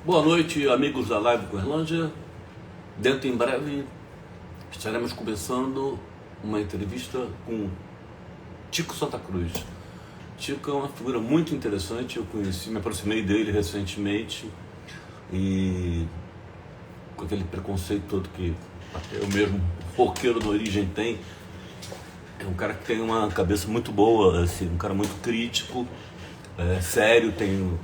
Boa noite, amigos da Live Uerlândia. Dentro em breve estaremos começando uma entrevista com Tico Santa Cruz. Tico é uma figura muito interessante, eu conheci, me aproximei dele recentemente e com aquele preconceito todo que até eu mesmo, roqueiro de origem, tem. É um cara que tem uma cabeça muito boa, assim, um cara muito crítico, sério, tem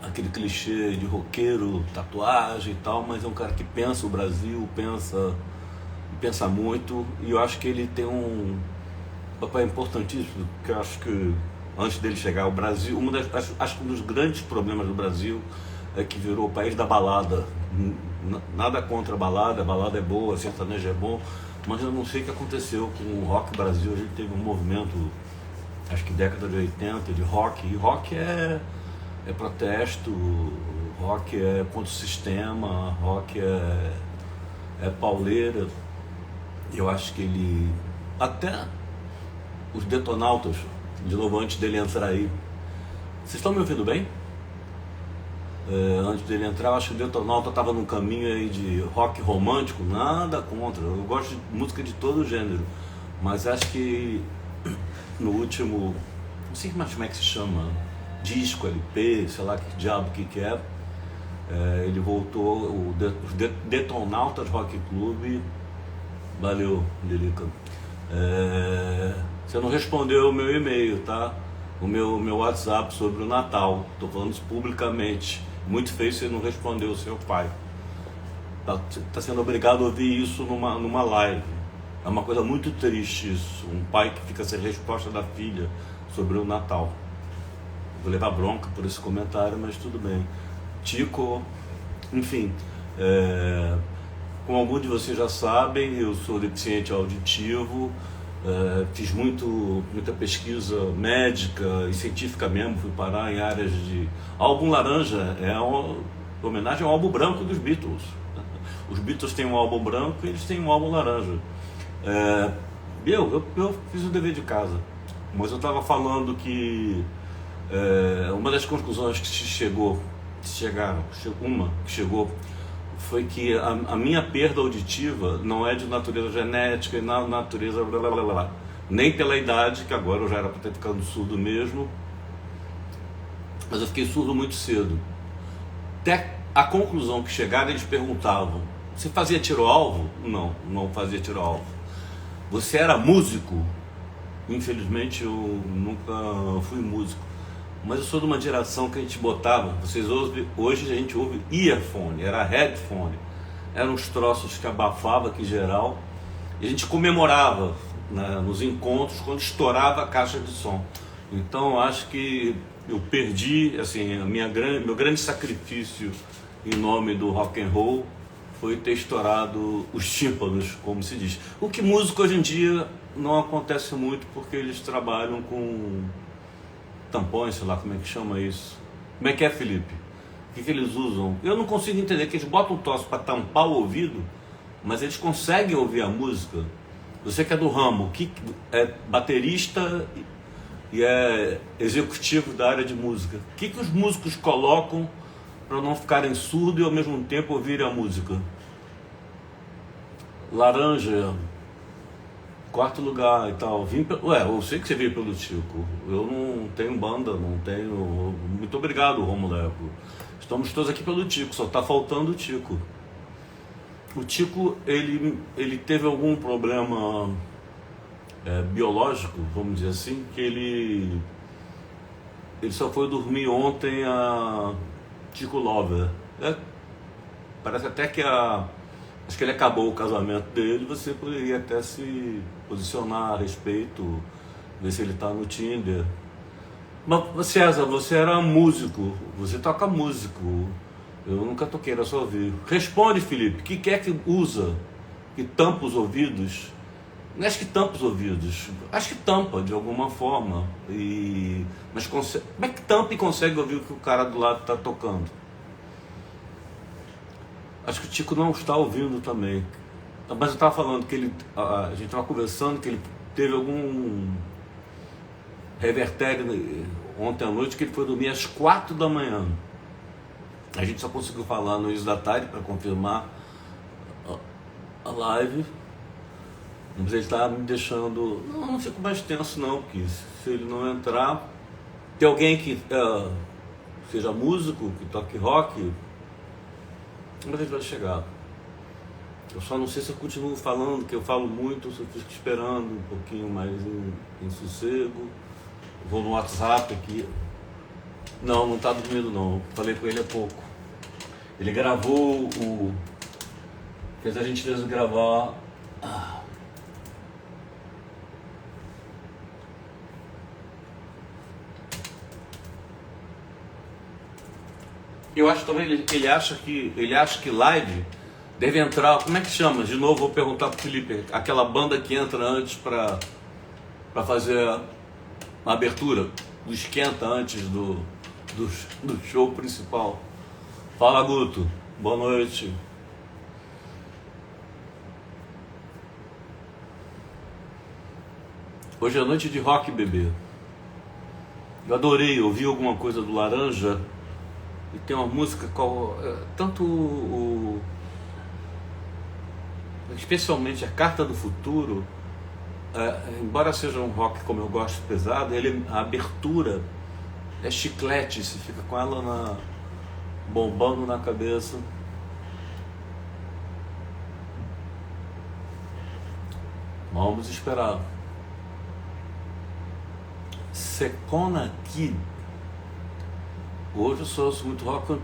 aquele clichê de roqueiro, tatuagem e tal, mas é um cara que pensa o Brasil, pensa muito, e eu acho que ele tem um papel importantíssimo, porque eu acho que antes dele chegar ao Brasil, acho que um dos grandes problemas do Brasil é que virou o país da balada. Nada contra a balada é boa, sertanejo é bom, mas eu não sei o que aconteceu com o rock Brasil. A gente teve um movimento, acho que década de 80, de rock, e rock é protesto, rock é contra o sistema, rock é pauleira. Eu acho que ele, até os Detonautas, de novo, antes dele entrar aí, vocês estão me ouvindo bem? Antes dele entrar, eu acho que o Detonauta estava num caminho aí de rock romântico, nada contra, eu gosto de música de todo gênero, mas acho que no último, não sei mais como é que se chama, disco, LP, sei lá que diabo que é, ele voltou, os Detonautas Rock Club. Valeu, Lilica. Você não respondeu o meu e-mail, tá? O meu WhatsApp sobre o Natal, tô falando isso publicamente. Muito feio você não respondeu o seu pai. Tá sendo obrigado a ouvir isso numa live. É uma coisa muito triste isso, um pai que fica sem resposta da filha sobre o Natal. Vou levar bronca por esse comentário, mas tudo bem. Tico, enfim, como alguns de vocês já sabem, eu sou deficiente auditivo, fiz muita pesquisa médica e científica mesmo, fui parar em áreas de... Álbum Laranja é uma homenagem ao álbum branco dos Beatles. Os Beatles têm um álbum branco e eles têm um álbum laranja. Eu fiz o dever de casa, mas eu estava falando que uma das conclusões que chegou foi que a minha perda auditiva não é de natureza genética e na natureza blá blá blá blá, nem pela idade, que agora eu já era para ter ficado surdo mesmo, mas eu fiquei surdo muito cedo. Até a conclusão que chegaram, eles perguntavam: você fazia tiro-alvo? Não fazia tiro-alvo. Você era músico? Infelizmente eu nunca fui músico, mas eu sou de uma geração que a gente botava, hoje a gente ouve earphone, era headphone, eram uns troços que abafava aqui geral, e a gente comemorava, né, nos encontros quando estourava a caixa de som. Então eu acho que eu perdi, assim, meu grande sacrifício em nome do rock and roll foi ter estourado os tímpanos, como se diz. O que músico hoje em dia não acontece muito, porque eles trabalham com tampões, sei lá como é que chama isso. Como é que é, Felipe? O que eles usam? Eu não consigo entender, que eles botam um troço para tampar o ouvido, mas eles conseguem ouvir a música. Você que é do ramo, que é baterista e é executivo da área de música, o que os músicos colocam para não ficarem surdos e ao mesmo tempo ouvirem a música? Laranja, quarto lugar e tal. Eu sei que você veio pelo Tico. Eu não tenho banda, não tenho... Muito obrigado, Romuleco. Estamos todos aqui pelo Tico, só está faltando o Tico. O Tico, ele teve algum problema biológico, vamos dizer assim, que ele só foi dormir ontem a Tico Lover. Parece até que acho que ele acabou o casamento dele, você poderia até se posicionar a respeito, ver se ele está no Tinder. Mas César, você era músico, você toca músico, eu nunca toquei, era só ouvir. Responde, Felipe, o que é que usa, que tampa os ouvidos? Não acho que tampa os ouvidos, acho que tampa de alguma forma, mas como é que tampa e consegue ouvir o que o cara do lado está tocando? Acho que o Tico não está ouvindo também. Mas eu estava falando que a gente estava conversando que ele teve algum revertério ontem à noite, que ele foi dormir às 4 da manhã. A gente só conseguiu falar no início da tarde para confirmar a live. Mas ele está me deixando... Não fico mais tenso não, porque se ele não entrar... Tem alguém que seja músico, que toque rock, mas ele vai chegar. Eu só não sei se eu continuo falando, que eu falo muito, ou se eu fico esperando um pouquinho mais em sossego. Vou no WhatsApp aqui. Não está dormindo não. Falei com ele há pouco. Ele gravou fez a gentileza de gravar... Eu acho também, ele acha que live deve entrar, como é que chama? De novo, vou perguntar pro Felipe, aquela banda que entra antes para fazer a abertura, do esquenta antes do show principal. Fala, Guto, boa noite. Hoje é noite de rock, bebê. Eu adorei ouvir alguma coisa do Laranja. E tem uma música, especialmente a Carta do Futuro, embora seja um rock como eu gosto pesado, a abertura é chiclete, você fica com ela bombando na cabeça. Vamos esperar. Secona Kid. Hoje eu sou muito rock,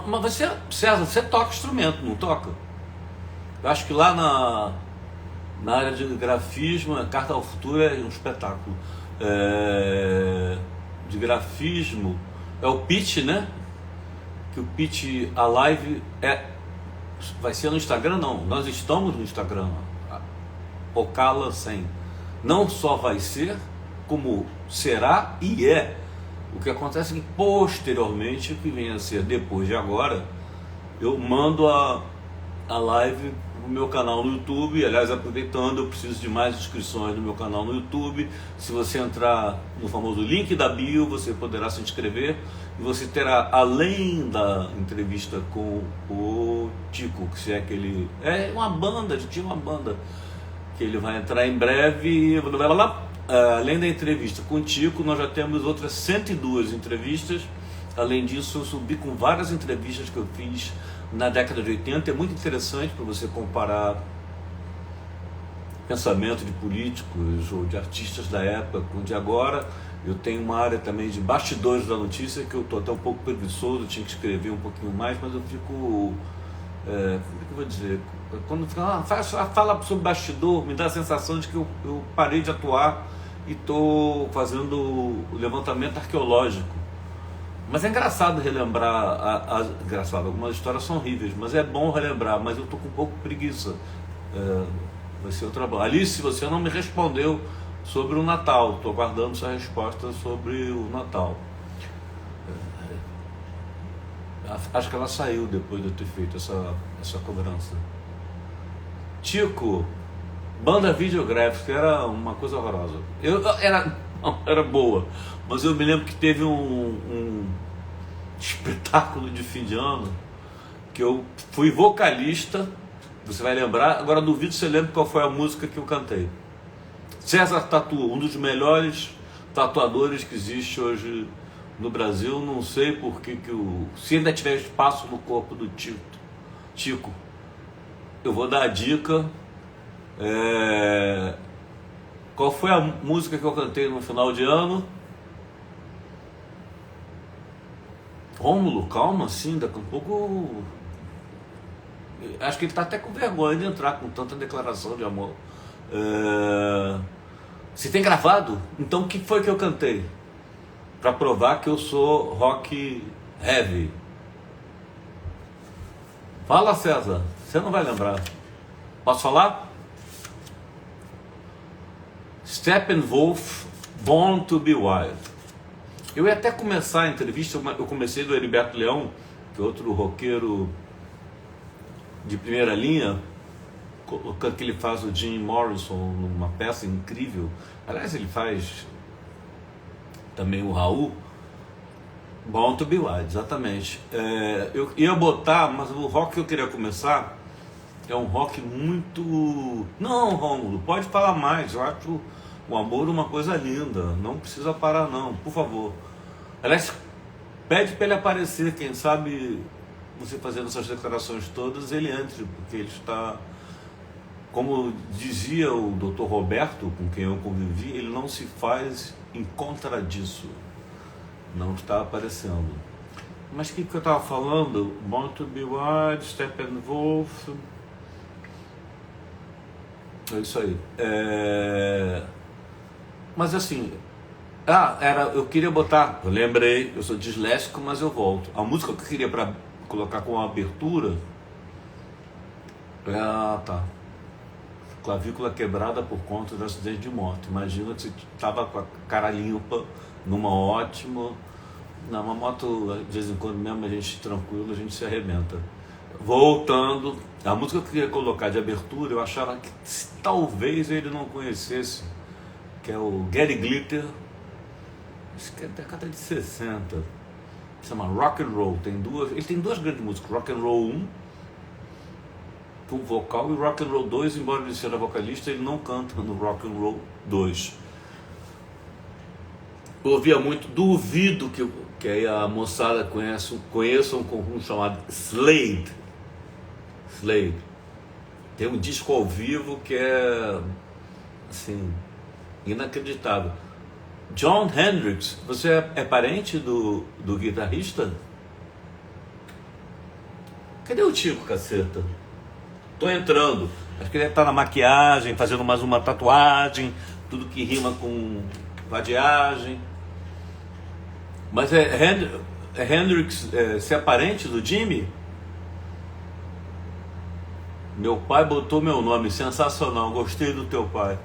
mas você, César, você toca instrumento, não toca? Eu acho que lá na área de grafismo, a Carta ao Futuro é um espetáculo. De grafismo, é o pitch, né? Que o pitch, a live vai ser no Instagram, não. Nós estamos no Instagram. Ocala 100. Não só vai ser, como será e é. O que acontece é que posteriormente, o que vem a ser depois de agora, eu mando a live no meu canal no YouTube. Aliás, aproveitando, eu preciso de mais inscrições no meu canal no YouTube. Se você entrar no famoso link da bio, você poderá se inscrever e você terá, além da entrevista com o Tico, que se é que ele... É uma banda, tinha uma banda que ele vai entrar em breve, além da entrevista com o Tico, nós já temos outras 102 entrevistas. Além disso, eu subi com várias entrevistas que eu fiz na década de 80. É muito interessante para você comparar pensamento de políticos ou de artistas da época com o de agora. Eu tenho uma área também de bastidores da notícia que eu estou até um pouco preguiçoso, tinha que escrever um pouquinho mais, mas eu fico... como é que eu vou dizer? Quando fala sobre bastidor, me dá a sensação de que eu parei de atuar e estou fazendo o levantamento arqueológico. Mas é engraçado relembrar, engraçado, algumas histórias são horríveis, mas é bom relembrar, mas eu estou com um pouco de preguiça. Vai ser o trabalho. Alice, você não me respondeu sobre o Natal, estou aguardando sua resposta sobre o Natal. Acho que ela saiu depois de eu ter feito essa cobrança. Tico, banda videográfica era uma coisa horrorosa. Era boa, mas eu me lembro que teve um espetáculo de fim de ano que eu fui vocalista. Você vai lembrar, agora duvido se você lembra qual foi a música que eu cantei. César Tatu, um dos melhores tatuadores que existe hoje no Brasil. Não sei porque se ainda tiver espaço no corpo do Tico, eu vou dar a dica. Qual foi a música que eu cantei no final de ano? Rômulo, calma, assim, daqui a um pouco... Acho que ele está até com vergonha de entrar com tanta declaração de amor. Se tem gravado? Então o que foi que eu cantei? Para provar que eu sou rock heavy. Fala, César, você não vai lembrar. Posso falar? Steppenwolf, Born to be Wild. Eu ia até começar a entrevista, eu comecei do Heriberto Leão, que é outro roqueiro de primeira linha, colocando que ele faz o Jim Morrison numa peça incrível. Aliás, ele faz também o Raul. Born to Be Wild, exatamente. Eu ia botar, mas o rock que eu queria começar é um rock muito. Não, Rômulo, pode falar mais. Eu acho o amor uma coisa linda. Não precisa parar, não, por favor. Aliás, pede para ele aparecer, quem sabe você fazendo essas declarações todas, ele entre, porque ele está. Como dizia o Dr. Roberto, com quem eu convivi, ele não se faz em contra disso. Não está aparecendo. Mas o que eu estava falando? Born to Be Wild, Steppenwolf. É isso aí. Mas assim. Eu queria botar. Eu lembrei, eu sou disléxico, mas eu volto. A música que eu queria para colocar com a abertura. Tá. Clavícula quebrada por conta do acidente de moto. Imagina que você estava com a cara limpa, numa ótima. Uma moto, de vez em quando mesmo, a gente tranquilo, a gente se arrebenta. Voltando, a música que eu queria colocar de abertura, eu achava que talvez ele não conhecesse, que é o Gary Glitter, acho que é década de 60, se chama Rock and Roll. Ele tem duas grandes músicas, Rock and Roll 1, com vocal, e Rock and Roll 2, embora ele seja vocalista, ele não canta no Rock and Roll 2. Eu ouvia muito, duvido que aí a moçada conheça um conjunto chamado Slade. Tem um disco ao vivo que é assim, inacreditável. Jon Hendricks, você é parente do guitarrista? Cadê o Tico, caceta? Tô entrando. Acho que ele tá na maquiagem, fazendo mais uma tatuagem, tudo que rima com vadiagem. Mas Hendrix, você é parente do Jimmy? Meu pai botou meu nome, sensacional, gostei do teu pai.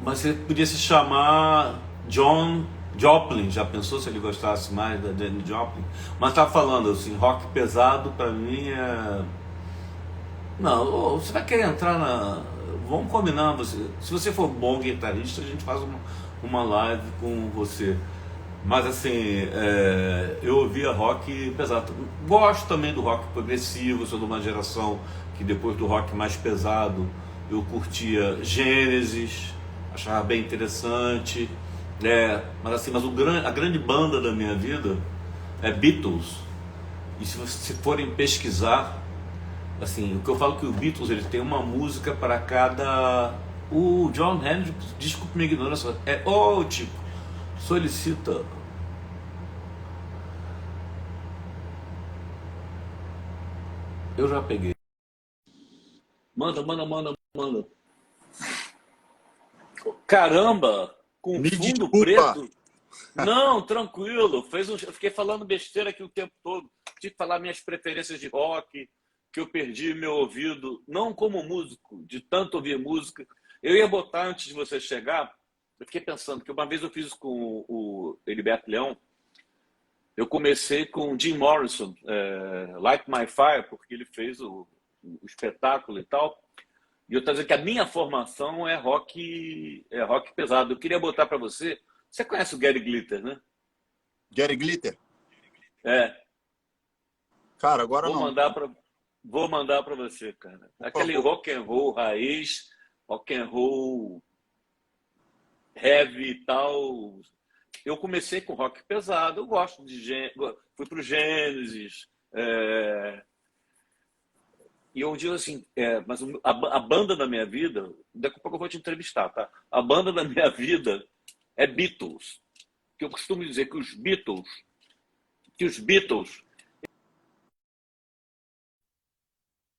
Mas você podia se chamar John Joplin, já pensou se ele gostasse mais da Janis Joplin? Mas tá falando assim, rock pesado pra mim é... Não, você vai querer entrar na... Vamos combinar, se você for bom guitarrista, a gente faz uma live com você. Mas assim, eu ouvia rock pesado. Gosto também do rock progressivo, sou de uma geração que depois do rock mais pesado eu curtia Gênesis, achava bem interessante. Mas assim, a grande banda da minha vida é Beatles. E se vocês forem pesquisar, assim, o que eu falo que o Beatles ele tem uma música para cada. O Jon Hendricks, desculpe minha ignorância, tipo, solicita. Eu já peguei. Manda. Caramba, com Me fundo desculpa. preto. Não, tranquilo. Eu fiquei falando besteira aqui o tempo todo. Tive que falar minhas preferências de rock, que eu perdi meu ouvido, não como músico, de tanto ouvir música. Eu ia botar antes de você chegar. Eu fiquei pensando que uma vez eu fiz isso com o Heriberto Leão. Eu comecei com Jim Morrison, Light My Fire, porque ele fez o espetáculo e tal. E eu estou dizendo que a minha formação é rock pesado. Eu queria botar para você. Você conhece o Gary Glitter, né? Gary Glitter? É. Cara, agora Vou mandar para você, cara. Por Aquele favor. rock and roll raiz, rock and roll heavy e tal. Eu comecei com rock pesado. Eu gosto fui pro Gênesis. E eu digo assim, mas a banda da minha vida, daqui a pouco eu vou te entrevistar, tá? A banda da minha vida é Beatles. Que eu costumo dizer que os Beatles,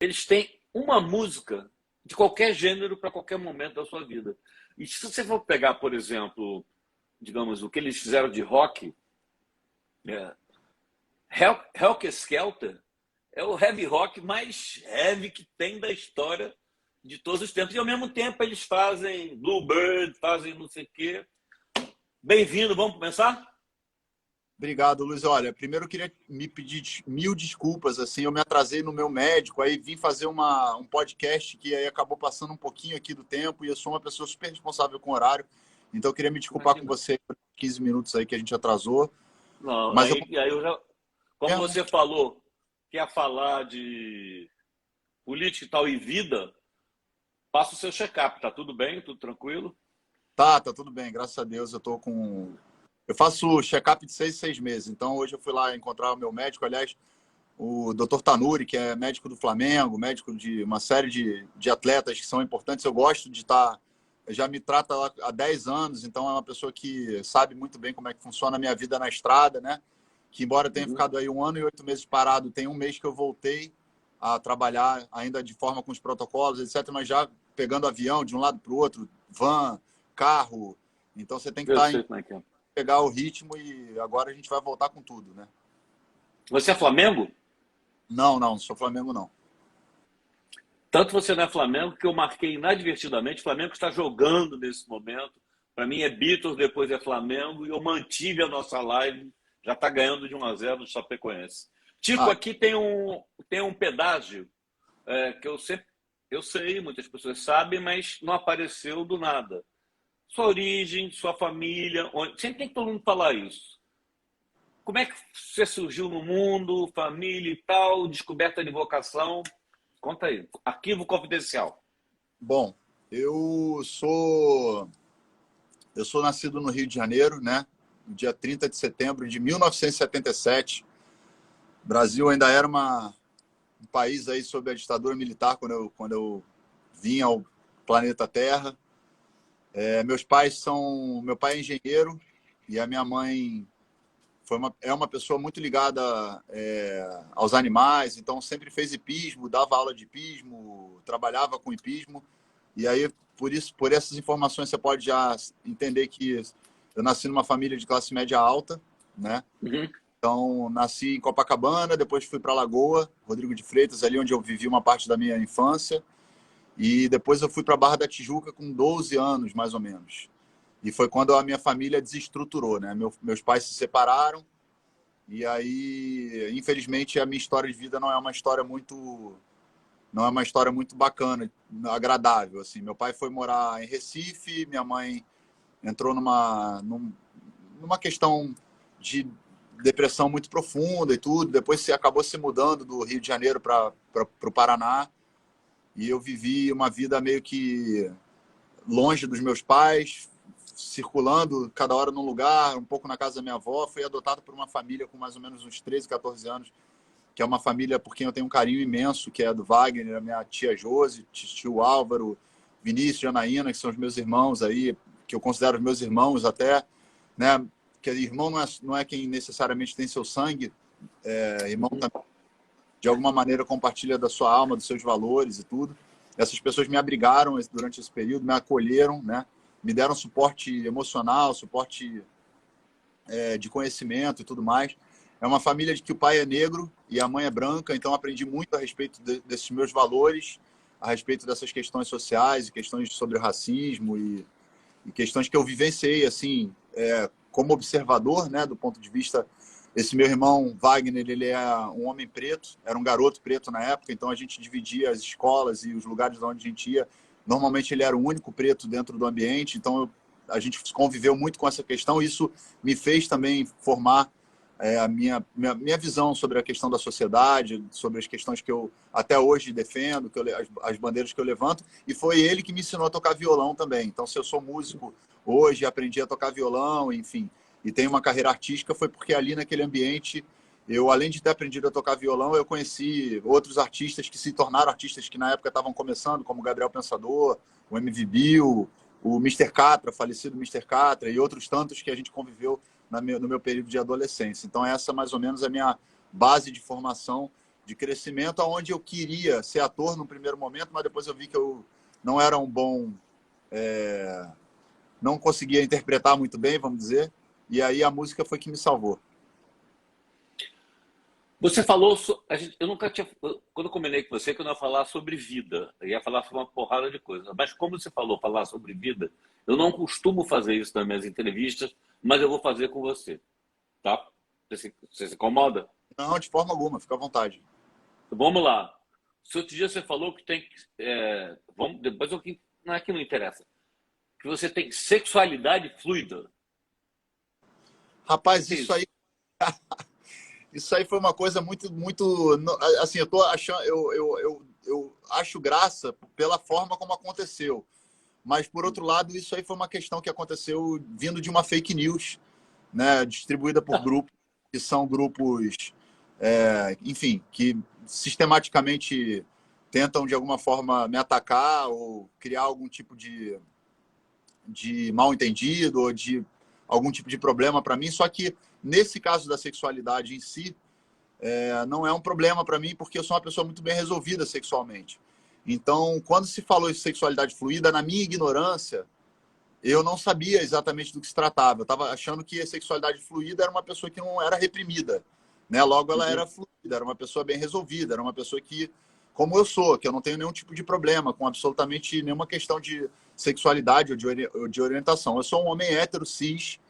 eles têm uma música de qualquer gênero para qualquer momento da sua vida. E se você for pegar, por exemplo, digamos, o que eles fizeram de rock, Helter Skelter é o heavy rock mais heavy que tem da história de todos os tempos. E ao mesmo tempo eles fazem Bluebird, fazem não sei o quê. Bem-vindo, vamos começar? Obrigado, Luiz. Olha, primeiro eu queria me pedir mil desculpas, assim, eu me atrasei no meu médico, aí vim fazer um podcast que aí acabou passando um pouquinho aqui do tempo e eu sou uma pessoa super responsável com o horário, então eu queria me desculpar com você por 15 minutos aí que a gente atrasou, Não, Mas eu aí eu já, como você falou, quer falar de política e tal e vida, passa o seu check-up, tá tudo bem, tudo tranquilo? tá tudo bem, graças a Deus. Eu faço check-up de 6 em 6 meses. Então hoje eu fui lá encontrar o meu médico, aliás, o Dr. Tanuri, que é médico do Flamengo, médico de uma série de atletas que são importantes. Eu gosto de estar. Já me trata lá há 10 anos, então é uma pessoa que sabe muito bem como é que funciona a minha vida na estrada, né? Que embora eu tenha Uhum. ficado aí 1 ano e 8 meses parado, tem um mês que eu voltei a trabalhar ainda de forma com os protocolos, etc., mas já pegando avião de um lado para o outro, van, carro. Então você tem que Eu estar sei como é que é. pegar o ritmo e agora a gente vai voltar com tudo, né? Você é Flamengo? Não sou Flamengo, não. Tanto você não é Flamengo que eu marquei inadvertidamente. O Flamengo está jogando nesse momento. Para mim é Beatles, depois é Flamengo. E eu mantive a nossa live. Já está ganhando de 1-0 do Chapecoense. Tico, Ah, aqui tem um pedágio que eu sei, muitas pessoas sabem, mas não apareceu do nada. Sua origem, sua família. Sempre tem que todo mundo falar isso. Como é que você surgiu no mundo, família e tal, descoberta de vocação? Conta aí. Arquivo confidencial. bom, eu sou eu sou nascido no Rio de Janeiro, né? No dia 30 de setembro de 1977. O Brasil ainda era um país aí sob a ditadura militar quando eu vim ao planeta Terra. Meu pai é engenheiro e a minha mãe é uma pessoa muito ligada aos animais, então sempre fez hipismo, dava aula de hipismo, trabalhava com hipismo. E aí, por essas informações, você pode já entender que eu nasci numa família de classe média alta, né? Uhum. Então, nasci em Copacabana, depois fui para Lagoa, Rodrigo de Freitas, ali onde eu vivi uma parte da minha infância. E depois eu fui para Barra da Tijuca com 12 anos, mais ou menos. E foi quando a minha família desestruturou, né? Meus pais se separaram. E aí, infelizmente, a minha história de vida não é uma história muito bacana, agradável. Assim, meu pai foi morar em Recife, minha mãe entrou numa questão de depressão muito profunda e tudo. Depois você acabou se mudando do Rio de Janeiro para o Paraná. E eu vivi uma vida meio que longe dos meus pais, circulando cada hora num lugar, um pouco na casa da minha avó. Fui adotado por uma família com mais ou menos uns 13, 14 anos, que é uma família por quem eu tenho um carinho imenso, que é a do Wagner, a minha tia Josi, tio Álvaro, Vinícius, Janaína, que são os meus irmãos aí, que eu considero os meus irmãos até, né? Que irmão não é quem necessariamente tem seu sangue, irmão também, de alguma maneira compartilha da sua alma, dos seus valores e tudo. Essas pessoas me abrigaram durante esse período, me acolheram, né? Me deram suporte emocional, suporte de conhecimento e tudo mais. É uma família de que o pai é negro e a mãe é branca, então aprendi muito a respeito desses meus valores, a respeito dessas questões sociais e questões sobre racismo e questões que eu vivenciei assim, como observador, né, do ponto de vista. Esse meu irmão Wagner, ele é um homem preto, era um garoto preto na época, então a gente dividia as escolas e os lugares onde a gente ia. Normalmente ele era o único preto dentro do ambiente, então a gente conviveu muito com essa questão. Isso me fez também formar a minha visão sobre a questão da sociedade, sobre as questões que eu até hoje defendo, as bandeiras que eu levanto, e foi ele que me ensinou a tocar violão também. Então, se eu sou músico hoje, aprendi a tocar violão, enfim, e tenho uma carreira artística, foi porque ali naquele ambiente, eu, além de ter aprendido a tocar violão, eu conheci outros artistas que se tornaram artistas que na época estavam começando, como o Gabriel Pensador, o MV Bill, o Mr. Catra, falecido Mr. Catra, e outros tantos que a gente conviveu no meu período de adolescência. Então, essa mais ou menos é a minha base de formação, de crescimento, onde eu queria ser ator no primeiro momento, mas depois eu vi que eu não era um bom... não conseguia interpretar muito bem, vamos dizer, e aí a música foi que me salvou. Você falou, eu nunca tinha, quando eu combinei com você que eu não ia falar sobre vida, eu ia falar sobre uma porrada de coisas, mas como você falou, falar sobre vida, eu não costumo fazer isso nas minhas entrevistas, mas eu vou fazer com você, tá? Você se incomoda? Não, de forma alguma, fica à vontade. Vamos lá. Se outro dia você falou que tem que, depois não é que não interessa, que você tem sexualidade fluida. Rapaz, Que isso aí Isso aí foi uma coisa muito, assim, eu tô achando, eu acho graça pela forma como aconteceu. Mas, por outro lado, isso aí foi uma questão que aconteceu vindo de uma fake news, né, distribuída por grupos, que são grupos, enfim, que sistematicamente tentam, de alguma forma, me atacar ou criar algum tipo de mal-entendido ou de algum tipo de problema para mim. Só que, nesse caso da sexualidade em si, não é um problema para mim, porque eu sou uma pessoa muito bem resolvida sexualmente. Então, quando se falou de sexualidade fluida, na minha ignorância, eu não sabia exatamente do que se tratava. Eu estava achando que a sexualidade fluida era uma pessoa que não era reprimida, né? Logo, ela era fluida, era uma pessoa bem resolvida, era uma pessoa que, como eu sou, que eu não tenho nenhum tipo de problema com absolutamente nenhuma questão de sexualidade ou de orientação. Eu sou um homem hétero, cis,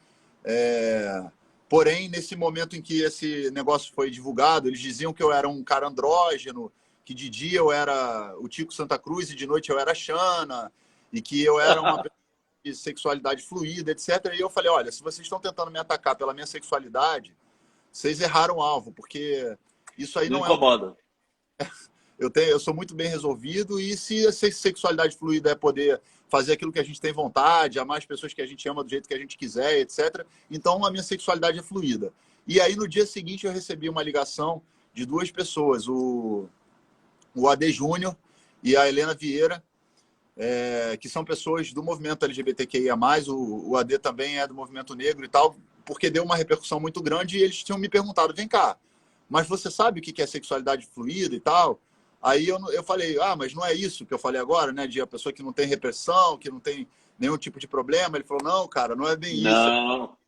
porém, nesse momento em que esse negócio foi divulgado, eles diziam que eu era um cara andrógeno, que de dia eu era o Tico Santa Cruz e de noite eu era a Xana, e que eu era uma pessoa de sexualidade fluida, etc. E eu falei, olha, se vocês estão tentando me atacar pela minha sexualidade, vocês erraram o alvo, porque isso aí Não não incomoda. eu sou muito bem resolvido, e se a sexualidade fluida é poder fazer aquilo que a gente tem vontade, amar as pessoas que a gente ama do jeito que a gente quiser, etc., então a minha sexualidade é fluida. E aí, no dia seguinte, eu recebi uma ligação de duas pessoas, o AD Júnior e a Helena Vieira, que são pessoas do movimento LGBTQIA+, o AD também é do movimento negro e tal, porque deu uma repercussão muito grande e eles tinham me perguntado, vem cá, mas você sabe o que é sexualidade fluida e tal? Aí eu falei, mas não é isso que eu falei agora, né? De a pessoa que não tem repressão, que não tem nenhum tipo de problema. Ele falou, não, cara, não é bem isso. Não.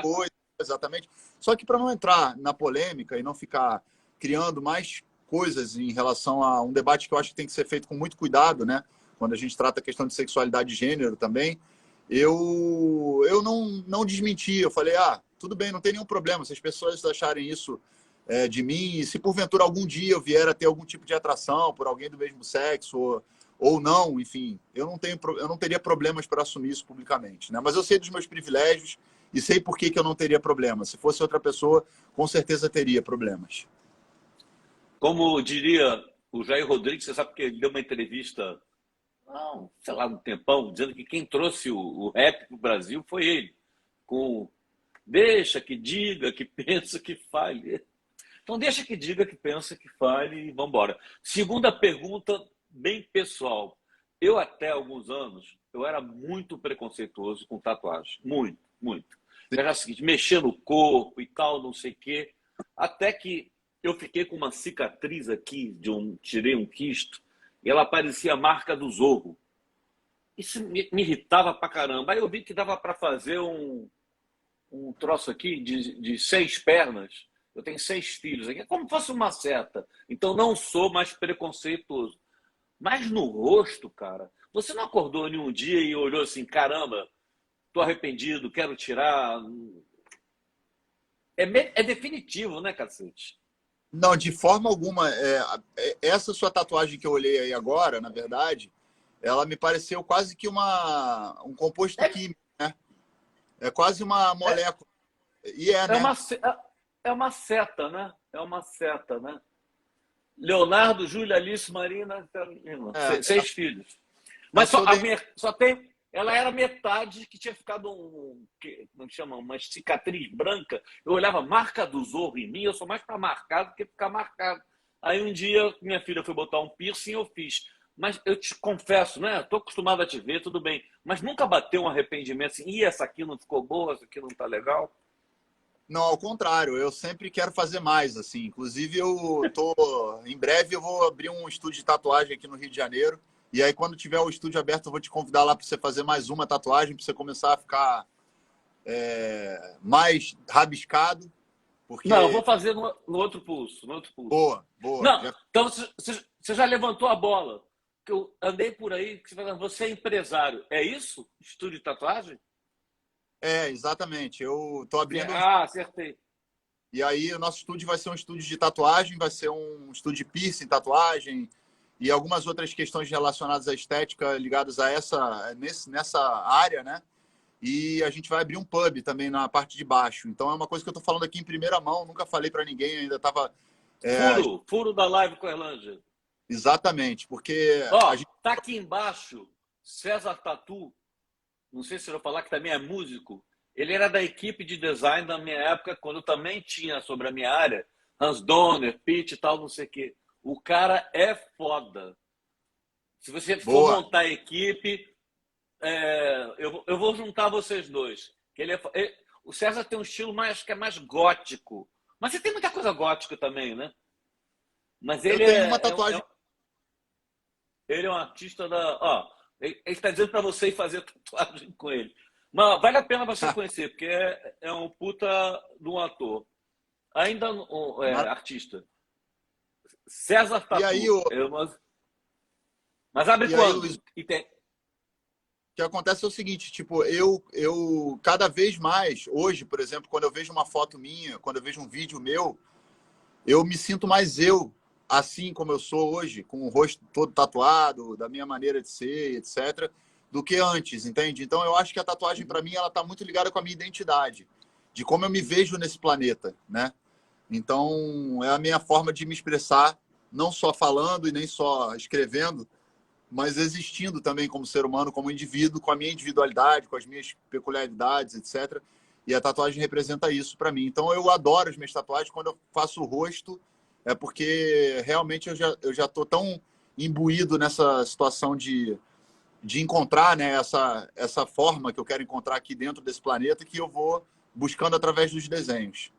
Coisa, exatamente. Só que para não entrar na polêmica e não ficar criando mais coisas em relação a um debate que eu acho que tem que ser feito com muito cuidado, né? Quando a gente trata a questão de sexualidade e gênero também, eu não desmenti. Eu falei, tudo bem, não tem nenhum problema. Se as pessoas acharem isso de mim, e se porventura algum dia eu vier a ter algum tipo de atração por alguém do mesmo sexo ou não, enfim, eu não teria problemas para assumir isso publicamente, né? Mas eu sei dos meus privilégios e sei por que eu não teria problema. Se fosse outra pessoa, com certeza teria problemas. Como diria o Jair Rodrigues, você sabe que ele deu uma entrevista, sei lá, um tempão, dizendo que quem trouxe o rap para o Brasil foi ele, com deixa que diga, que pensa, que fale. Então deixa que diga, que pensa, que fale e vamos embora. Segunda pergunta, bem pessoal. Eu até alguns anos, eu era muito preconceituoso com tatuagem. Muito, muito. Era o seguinte, mexer no corpo e tal, não sei o quê. Até que eu fiquei com uma cicatriz aqui, tirei um quisto, e ela parecia a marca do Zorro. Isso me irritava pra caramba. Aí eu vi que dava para fazer um troço aqui de 6 pernas. Eu tenho 6 filhos aqui, é como se fosse uma seta. Então não sou mais preconceituoso. Mas no rosto, cara, você não acordou nenhum dia e olhou assim, caramba, tô arrependido, quero tirar. É definitivo, né, cacete? Não, de forma alguma. Essa sua tatuagem que eu olhei aí agora, na verdade, ela me pareceu quase que um composto químico, né? É quase uma molécula. E né? É uma seta, né? É uma seta, né? Leonardo, Júlia, Alice, Marina, 6 filhos. Mas só tem. Ela era metade que tinha ficado como chama? Uma cicatriz branca. Eu olhava marca do Zorro em mim, eu sou mais para marcar do que ficar marcado. Aí um dia minha filha foi botar um piercing e eu fiz. Mas eu te confesso, né? Estou acostumado a te ver, tudo bem. Mas nunca bateu um arrependimento assim, essa aqui não ficou boa, essa aqui não está legal? Não, ao contrário, eu sempre quero fazer mais, assim. Inclusive, em breve eu vou abrir um estúdio de tatuagem aqui no Rio de Janeiro. E aí, quando tiver o estúdio aberto, eu vou te convidar lá para você fazer mais uma tatuagem, para você começar a ficar mais rabiscado. Porque... Não, eu vou fazer no outro pulso, no outro pulso. Boa. Não, então você já levantou a bola. Que eu andei por aí, que você é empresário. É isso? Estúdio de tatuagem? Exatamente. Eu tô abrindo. Acertei. E aí, o nosso estúdio vai ser um estúdio de tatuagem, vai ser um estúdio de piercing, tatuagem e algumas outras questões relacionadas à estética ligadas a nessa área, né? e a gente vai abrir um pub também na parte de baixo. Então é uma coisa que eu estou falando aqui em primeira mão, nunca falei para ninguém, ainda estava... Furo da live com a Erlândia. Exatamente, porque Ó, a gente... tá aqui embaixo César Tatu, não sei se eu vou falar que também é músico. Ele era da equipe de design da minha época, quando eu também tinha sobre a minha área, Hans Donner, Pitt e tal, não sei o quê. O cara é foda. Se você for montar a equipe, eu vou juntar vocês dois. O César tem um estilo que é mais gótico. Mas você tem muita coisa gótica também, né? Mas ele tenho uma tatuagem. Ele é um artista da... Ó, ele está dizendo para você ir fazer tatuagem com ele. Mas vale a pena você conhecer, porque é um puta de um ator. Ainda artista. César Tatu. E aí, mas abre e quando? Aí, Luiz, o que acontece é o seguinte, tipo, eu cada vez mais, hoje, por exemplo, quando eu vejo uma foto minha, quando eu vejo um vídeo meu, eu me sinto mais eu, assim como eu sou hoje, com o rosto todo tatuado, da minha maneira de ser, etc., do que antes, entende? Então eu acho que a tatuagem, para mim, ela está muito ligada com a minha identidade, de como eu me vejo nesse planeta, né? Então é a minha forma de me expressar, não só falando e nem só escrevendo, mas existindo também como ser humano, como indivíduo, com a minha individualidade, com as minhas peculiaridades, etc. E a tatuagem representa isso para mim. Então eu adoro as minhas tatuagens. Quando eu faço o rosto, é porque realmente eu já estou tão imbuído nessa situação de encontrar, né, essa forma que eu quero encontrar aqui dentro desse planeta, que eu vou buscando através dos desenhos.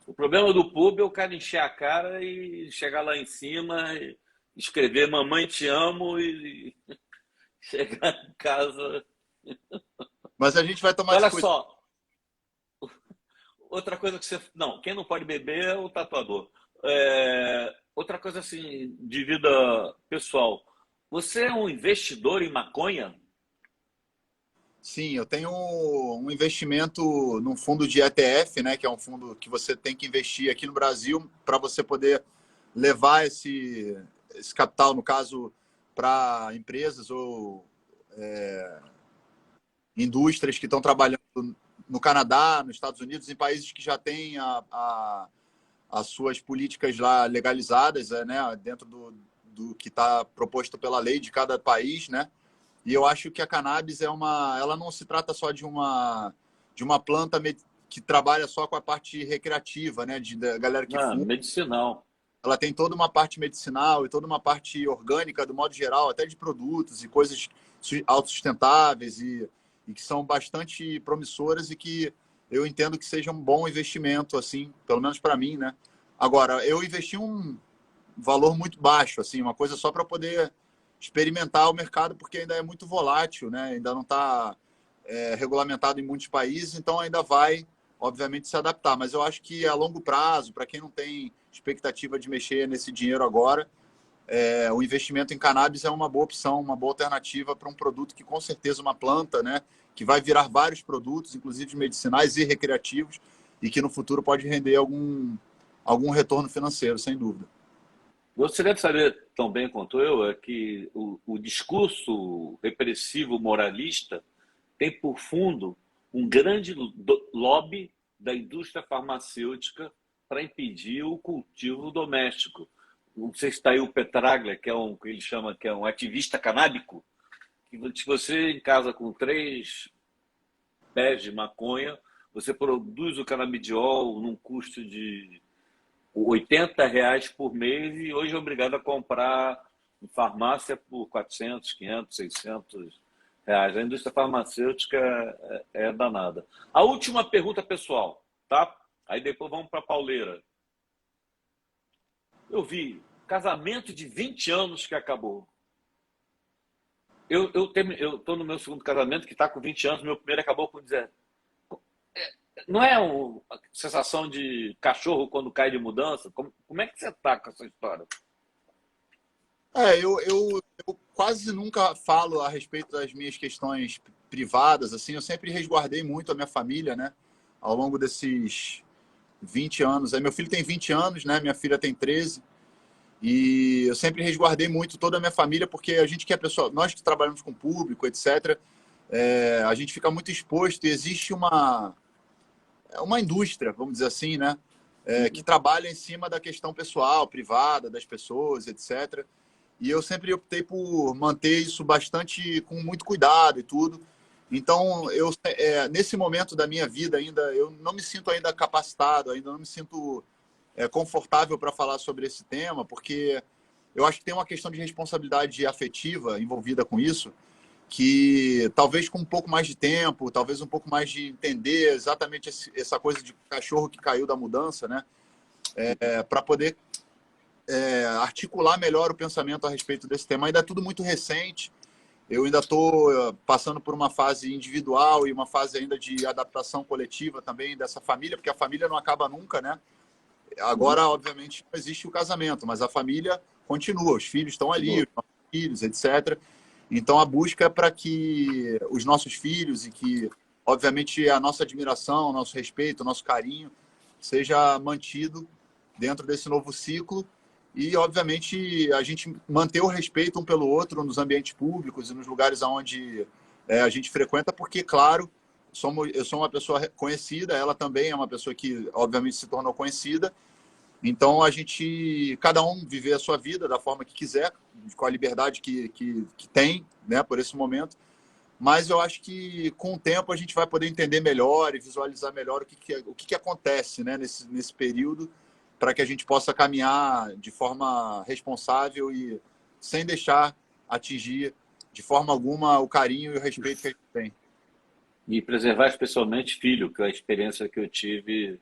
O problema do pub é o cara encher a cara e chegar lá em cima e escrever "Mamãe, te amo" e chegar em casa. Mas a gente vai tomar Olha só, outra coisa que você... Não, quem não pode beber é o tatuador. Outra coisa assim, de vida pessoal. Você é um investidor em maconha? Sim, eu tenho um investimento num fundo de ETF, né, que é um fundo que você tem que investir aqui no Brasil para você poder levar esse capital, no caso, para empresas ou indústrias que estão trabalhando no Canadá, nos Estados Unidos, em países que já têm as suas políticas lá legalizadas, né, dentro do que está proposto pela lei de cada país, né? E eu acho que a cannabis ela não se trata só de uma planta que trabalha só com a parte recreativa, né, da galera que fuma. Medicinal. Ela tem toda uma parte medicinal e toda uma parte orgânica, do modo geral, até de produtos e coisas autossustentáveis e que são bastante promissoras e que eu entendo que seja um bom investimento, assim, pelo menos para mim, né? Agora, eu investi um valor muito baixo, assim, uma coisa só para poder experimentar o mercado, porque ainda é muito volátil, né? Ainda não está regulamentado em muitos países, então ainda vai, obviamente, se adaptar. Mas eu acho que a longo prazo, para quem não tem expectativa de mexer nesse dinheiro agora, o investimento em cannabis é uma boa opção, uma boa alternativa para um produto que, com certeza, uma planta, né, que vai virar vários produtos, inclusive medicinais e recreativos, e que no futuro pode render algum retorno financeiro, sem dúvida. Você deve saber tão bem quanto eu que o discurso repressivo moralista tem por fundo um grande lobby da indústria farmacêutica para impedir o cultivo doméstico. Não sei se está aí o Petraglia, que ele chama que é um ativista canábico, que se você em casa com 3 pés de maconha, você produz o canabidiol num custo de R$80 por mês e hoje é obrigado a comprar em farmácia por 400, 500, 600 reais. A indústria farmacêutica é danada. A última pergunta pessoal, tá? Aí depois vamos para a pauleira. Eu vi casamento de 20 anos que acabou. Eu estou no meu segundo casamento, que está com 20 anos, meu primeiro acabou com 17. Não é uma sensação de cachorro quando cai de mudança? Como é que você está com essa história? Eu quase nunca falo a respeito das minhas questões privadas, assim, eu sempre resguardei muito a minha família, né, ao longo desses 20 anos. Aí meu filho tem 20 anos, né, minha filha tem 13, e eu sempre resguardei muito toda a minha família, porque a gente que é pessoa, nós que trabalhamos com público, etc., a gente fica muito exposto e existe uma indústria, vamos dizer assim, né? Que trabalha em cima da questão pessoal, privada, das pessoas, etc. E eu sempre optei por manter isso bastante com muito cuidado e tudo. Então, nesse momento da minha vida ainda, eu não me sinto ainda capacitado, ainda não me sinto confortável para falar sobre esse tema, porque eu acho que tem uma questão de responsabilidade afetiva envolvida com isso, que talvez com um pouco mais de tempo, talvez um pouco mais de entender exatamente essa coisa de cachorro que caiu da mudança, né? Para poder articular melhor o pensamento a respeito desse tema. Ainda é tudo muito recente, eu ainda estou passando por uma fase individual e uma fase ainda de adaptação coletiva também dessa família, porque a família não acaba nunca, né? Agora, obviamente, não existe o casamento, mas a família continua, os filhos estão ali, os nossos filhos, etc. Então, a busca é para que os nossos filhos e que, obviamente, a nossa admiração, o nosso respeito, o nosso carinho seja mantido dentro desse novo ciclo e, obviamente, a gente manter o respeito um pelo outro nos ambientes públicos e nos lugares onde a gente frequenta, porque, claro, eu sou uma pessoa conhecida, ela também é uma pessoa que, obviamente, se tornou conhecida. Então, cada um viver a sua vida da forma que quiser, com a liberdade que tem, né, por esse momento. Mas eu acho que, com o tempo, a gente vai poder entender melhor e visualizar melhor o que acontece, né, nesse período, para que a gente possa caminhar de forma responsável e sem deixar atingir de forma alguma o carinho e o respeito que a gente tem. E preservar especialmente filho, que é a experiência que eu tive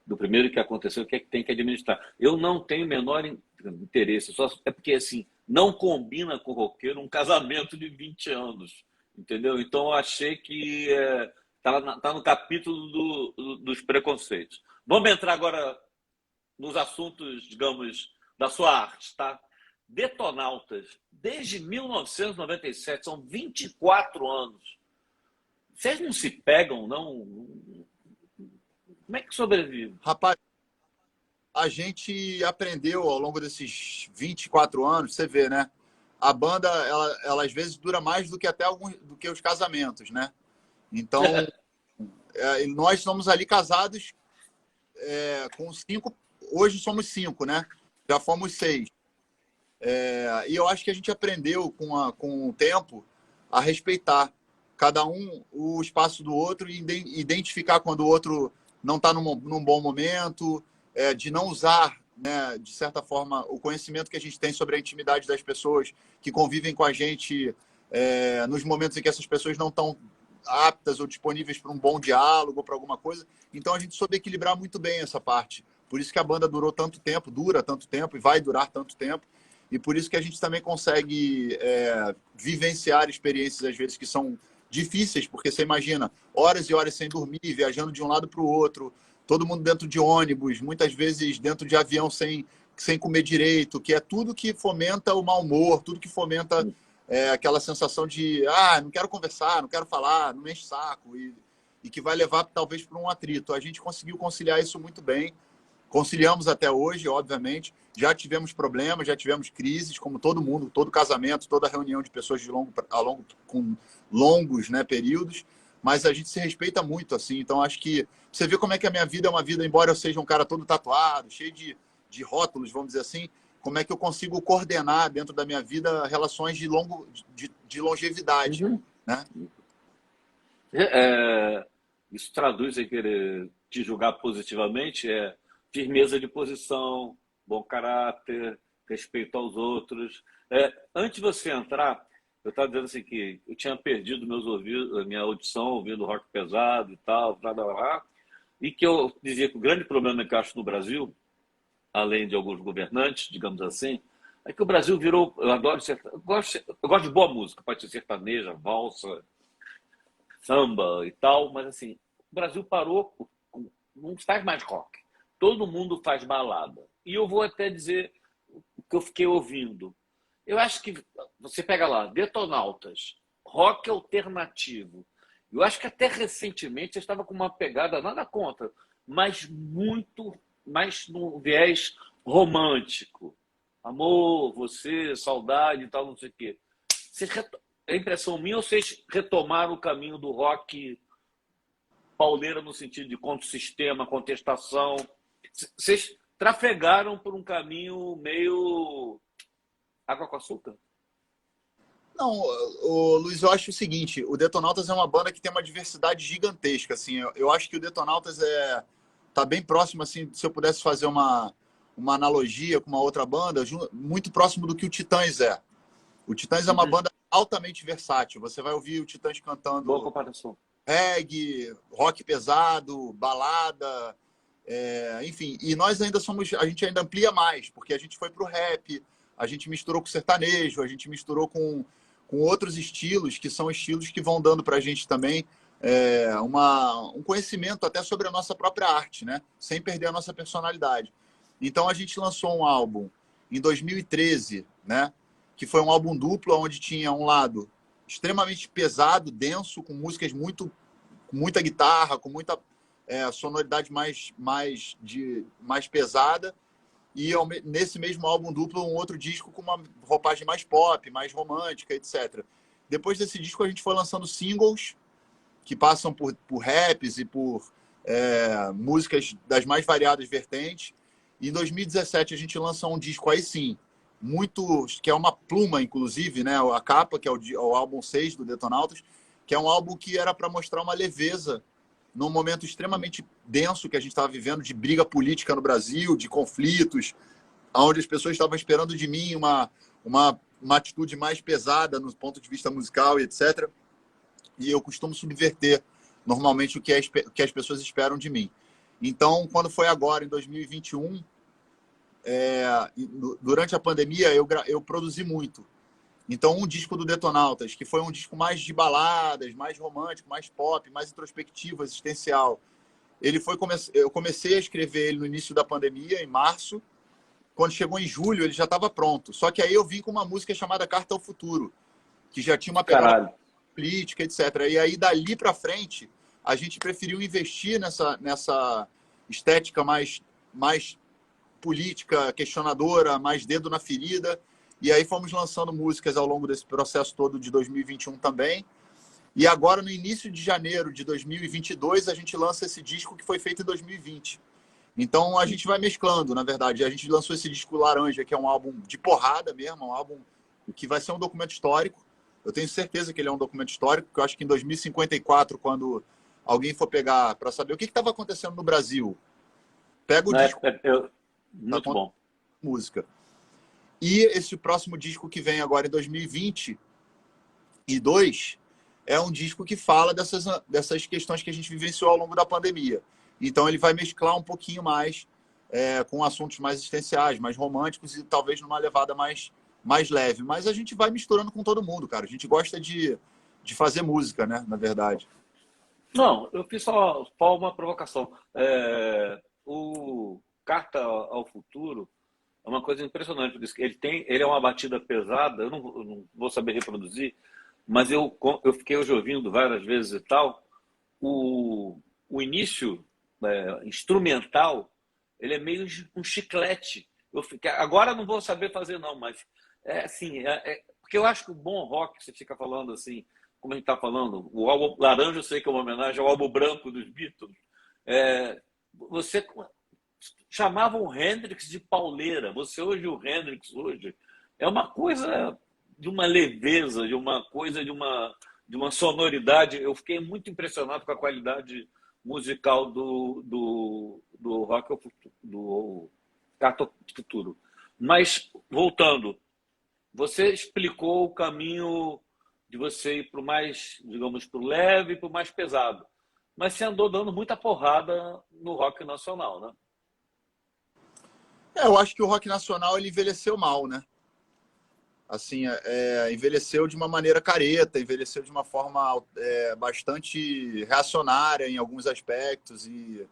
do primeiro que aconteceu, que é que tem que administrar. Eu não tenho o menor interesse, só é porque assim, não combina com o roqueiro um casamento de 20 anos, entendeu? Então eu achei que tá no capítulo dos preconceitos. Vamos entrar agora nos assuntos, digamos, da sua arte, tá? Detonautas, desde 1997, são 24 anos. Vocês não se pegam, não? Como é que sobrevive? Rapaz, a gente aprendeu ao longo desses 24 anos, você vê, né? A banda, ela às vezes dura mais do que até do que os casamentos, né? Então, nós somos ali casados com 5, hoje somos 5, né? Já fomos 6. E eu acho que a gente aprendeu com o tempo a respeitar cada um o espaço do outro e identificar quando o outro não está num bom momento, de não usar, né, de certa forma, o conhecimento que a gente tem sobre a intimidade das pessoas que convivem com a gente nos momentos em que essas pessoas não estão aptas ou disponíveis para um bom diálogo ou para alguma coisa. Então, a gente soube equilibrar muito bem essa parte. Por isso que a banda dura tanto tempo e vai durar tanto tempo. E por isso que a gente também consegue vivenciar experiências, às vezes, que são difíceis, porque você imagina, horas e horas sem dormir, viajando de um lado para o outro, todo mundo dentro de ônibus, muitas vezes dentro de avião sem comer direito, que é tudo que fomenta o mau humor, tudo que fomenta aquela sensação de não quero conversar, não quero falar, não me enche saco, e que vai levar talvez para um atrito. A gente conseguiu conciliar isso muito bem, conciliamos até hoje, obviamente. Já tivemos problemas, já tivemos crises, como todo mundo, todo casamento, toda reunião de pessoas com longos, né, períodos, mas a gente se respeita muito, assim. Então, acho que você vê como é que a minha vida é uma vida, embora eu seja um cara todo tatuado, cheio de rótulos, vamos dizer assim, como é que eu consigo coordenar dentro da minha vida relações de longevidade, né? Isso traduz em querer te julgar positivamente, firmeza de posição, bom caráter, respeito aos outros. Antes de você entrar, eu estava dizendo assim que eu tinha perdido meus ouvidos, a minha audição ouvindo rock pesado e tal, blá, blá, blá, e que eu dizia que o grande problema que eu acho no Brasil, além de alguns governantes, digamos assim, é que o Brasil virou... Eu adoro eu gosto de boa música, pode ser sertaneja, valsa, samba e tal, mas assim, o Brasil parou, não faz mais rock. Todo mundo faz balada. E eu vou até dizer o que eu fiquei ouvindo. Eu acho que você pega lá, Detonautas, rock alternativo. Eu acho que até recentemente você estava com uma pegada, nada contra, mas muito mais no viés romântico. Amor, você, saudade e tal, não sei o quê. é impressão minha ou vocês retomaram o caminho do rock pauleira no sentido de contra-sistema, contestação? Vocês trafegaram por um caminho meio água com açúcar? Não, Luiz, eu acho o seguinte, o Detonautas é uma banda que tem uma diversidade gigantesca, assim, eu acho que o Detonautas tá bem próximo, assim, se eu pudesse fazer uma analogia com uma outra banda, muito próximo do que o Titãs é. O Titãs é uma banda altamente versátil, você vai ouvir o Titãs cantando Boa comparação. reggae, rock pesado, balada, enfim, e nós ainda a gente ainda amplia mais, porque a gente foi pro rap, a gente misturou com sertanejo, a gente misturou com outros estilos, que são estilos que vão dando para a gente também um conhecimento até sobre a nossa própria arte, né? Sem perder a nossa personalidade. Então, a gente lançou um álbum em 2013, né? Que foi um álbum duplo, onde tinha um lado extremamente pesado, denso, com músicas com muita guitarra, com muita sonoridade mais pesada, e nesse mesmo álbum duplo um outro disco com uma roupagem mais pop, mais romântica, etc. Depois desse disco a gente foi lançando singles que passam por raps e por músicas das mais variadas vertentes. E em 2017 a gente lança um disco aí sim, que é uma pluma, inclusive, né? A capa, que é o álbum 6 do Detonautas, que é um álbum que era para mostrar uma leveza num momento extremamente denso que a gente estava vivendo, de briga política no Brasil, de conflitos, onde as pessoas estavam esperando de mim uma atitude mais pesada no ponto de vista musical e etc. E eu costumo subverter normalmente o que as pessoas esperam de mim. Então, quando foi agora, em 2021, durante a pandemia, eu produzi muito. Então, um disco do Detonautas, que foi um disco mais de baladas, mais romântico, mais pop, mais introspectivo, existencial. Eu comecei a escrever ele no início da pandemia, em março. Quando chegou em julho, ele já estava pronto. Só que aí eu vim com uma música chamada Carta ao Futuro, que já tinha uma pegada política, etc. E aí, dali para frente, a gente preferiu investir nessa estética mais política, questionadora, mais dedo na ferida. E aí fomos lançando músicas ao longo desse processo todo de 2021 também. E agora, no início de janeiro de 2022, a gente lança esse disco que foi feito em 2020. Então, a gente vai mesclando, na verdade. A gente lançou esse disco Laranja, que é um álbum de porrada mesmo, um álbum que vai ser um documento histórico. Eu tenho certeza que ele é um documento histórico, porque eu acho que em 2054, quando alguém for pegar para saber o que estava acontecendo no Brasil, pega o disco. Muito bom. Música. E esse próximo disco que vem agora em 2022 é um disco que fala dessas questões que a gente vivenciou ao longo da pandemia. Então ele vai mesclar um pouquinho mais com assuntos mais existenciais, mais românticos e talvez numa levada mais leve. Mas a gente vai misturando com todo mundo, cara. A gente gosta de fazer música, né? Na verdade. Não, eu fiz só uma provocação. O Carta ao Futuro é uma coisa impressionante. Ele é uma batida pesada, eu não vou saber reproduzir, mas eu fiquei hoje ouvindo várias vezes e tal. O início instrumental, ele é meio um chiclete. Agora não vou saber fazer não, mas porque eu acho que o bom rock, você fica falando assim, como a gente está falando, o álbum Laranja eu sei que é uma homenagem ao álbum branco dos Beatles. Você chamava o Hendrix de pauleira. Você hoje, o Hendrix hoje, é uma coisa de uma leveza, de uma coisa de uma sonoridade. Eu fiquei muito impressionado com a qualidade musical do rock do Carta ao Futuro. Mas, voltando, você explicou o caminho de você ir para o mais, digamos, para o leve e para o mais pesado. Mas você andou dando muita porrada no rock nacional, né? Eu acho que o rock nacional ele envelheceu mal, né? Assim, envelheceu de uma maneira careta, envelheceu de uma forma bastante reacionária em alguns aspectos. E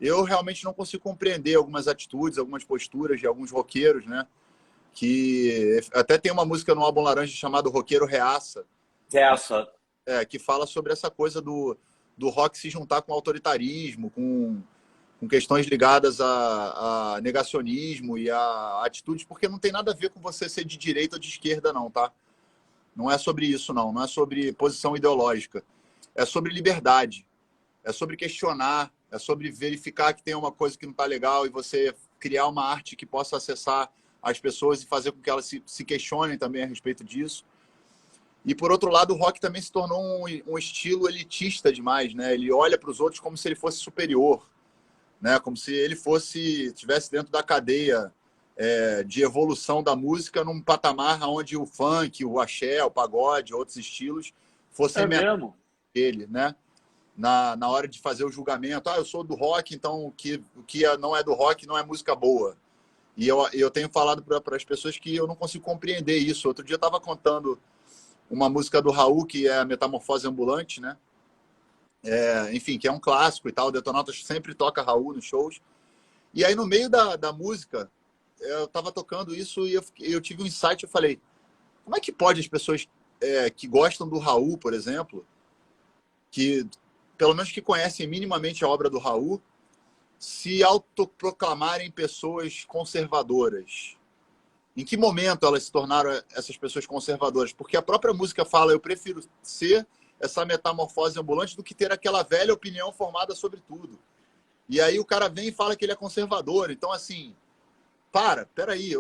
eu realmente não consigo compreender algumas atitudes, algumas posturas de alguns roqueiros, né? Que até tem uma música no álbum Laranja chamada Roqueiro Reaça. Reaça. Que fala sobre essa coisa do rock se juntar com autoritarismo, com questões ligadas a negacionismo e a atitudes, porque não tem nada a ver com você ser de direita ou de esquerda, não, tá? Não é sobre isso, não. Não é sobre posição ideológica. É sobre liberdade. É sobre questionar. É sobre verificar que tem uma coisa que não está legal e você criar uma arte que possa acessar as pessoas e fazer com que elas se questionem também a respeito disso. E, por outro lado, o rock também se tornou um estilo elitista demais, né? Ele olha para os outros como se ele fosse superior, né? Como se ele estivesse dentro da cadeia de evolução da música num patamar onde o funk, o axé, o pagode, outros estilos fossem mesmo? ele, né? Na hora de fazer o julgamento. Eu sou do rock, então o que não é do rock não é música boa. E eu tenho falado para as pessoas que eu não consigo compreender isso. Outro dia eu estava contando uma música do Raul, que é a Metamorfose Ambulante, né? Enfim, que é um clássico e tal. O Detonautas sempre toca Raul nos shows. E aí, no meio da música, eu estava tocando isso e eu tive um insight. Eu falei, como é que pode as pessoas que gostam do Raul, por exemplo, que pelo menos que conhecem minimamente a obra do Raul, se autoproclamarem pessoas conservadoras? Em que momento elas se tornaram essas pessoas conservadoras? Porque a própria música fala, eu prefiro ser essa metamorfose ambulante do que ter aquela velha opinião formada sobre tudo. E aí o cara vem e fala que ele é conservador. Então, assim, peraí,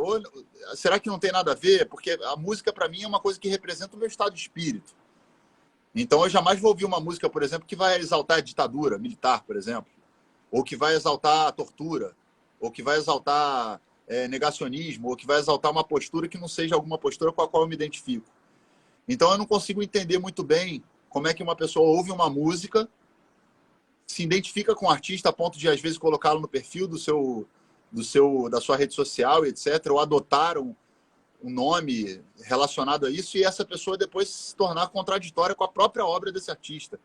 será que não tem nada a ver? Porque a música, para mim, é uma coisa que representa o meu estado de espírito. Então, eu jamais vou ouvir uma música, por exemplo, que vai exaltar a ditadura militar, por exemplo, ou que vai exaltar a tortura, ou que vai exaltar negacionismo, ou que vai exaltar uma postura que não seja alguma postura com a qual eu me identifico. Então, eu não consigo entender muito bem como é que uma pessoa ouve uma música, se identifica com o artista a ponto de, às vezes, colocá-lo no perfil da sua rede social, etc., ou adotaram um nome relacionado a isso, e essa pessoa depois se tornar contraditória com a própria obra desse artista.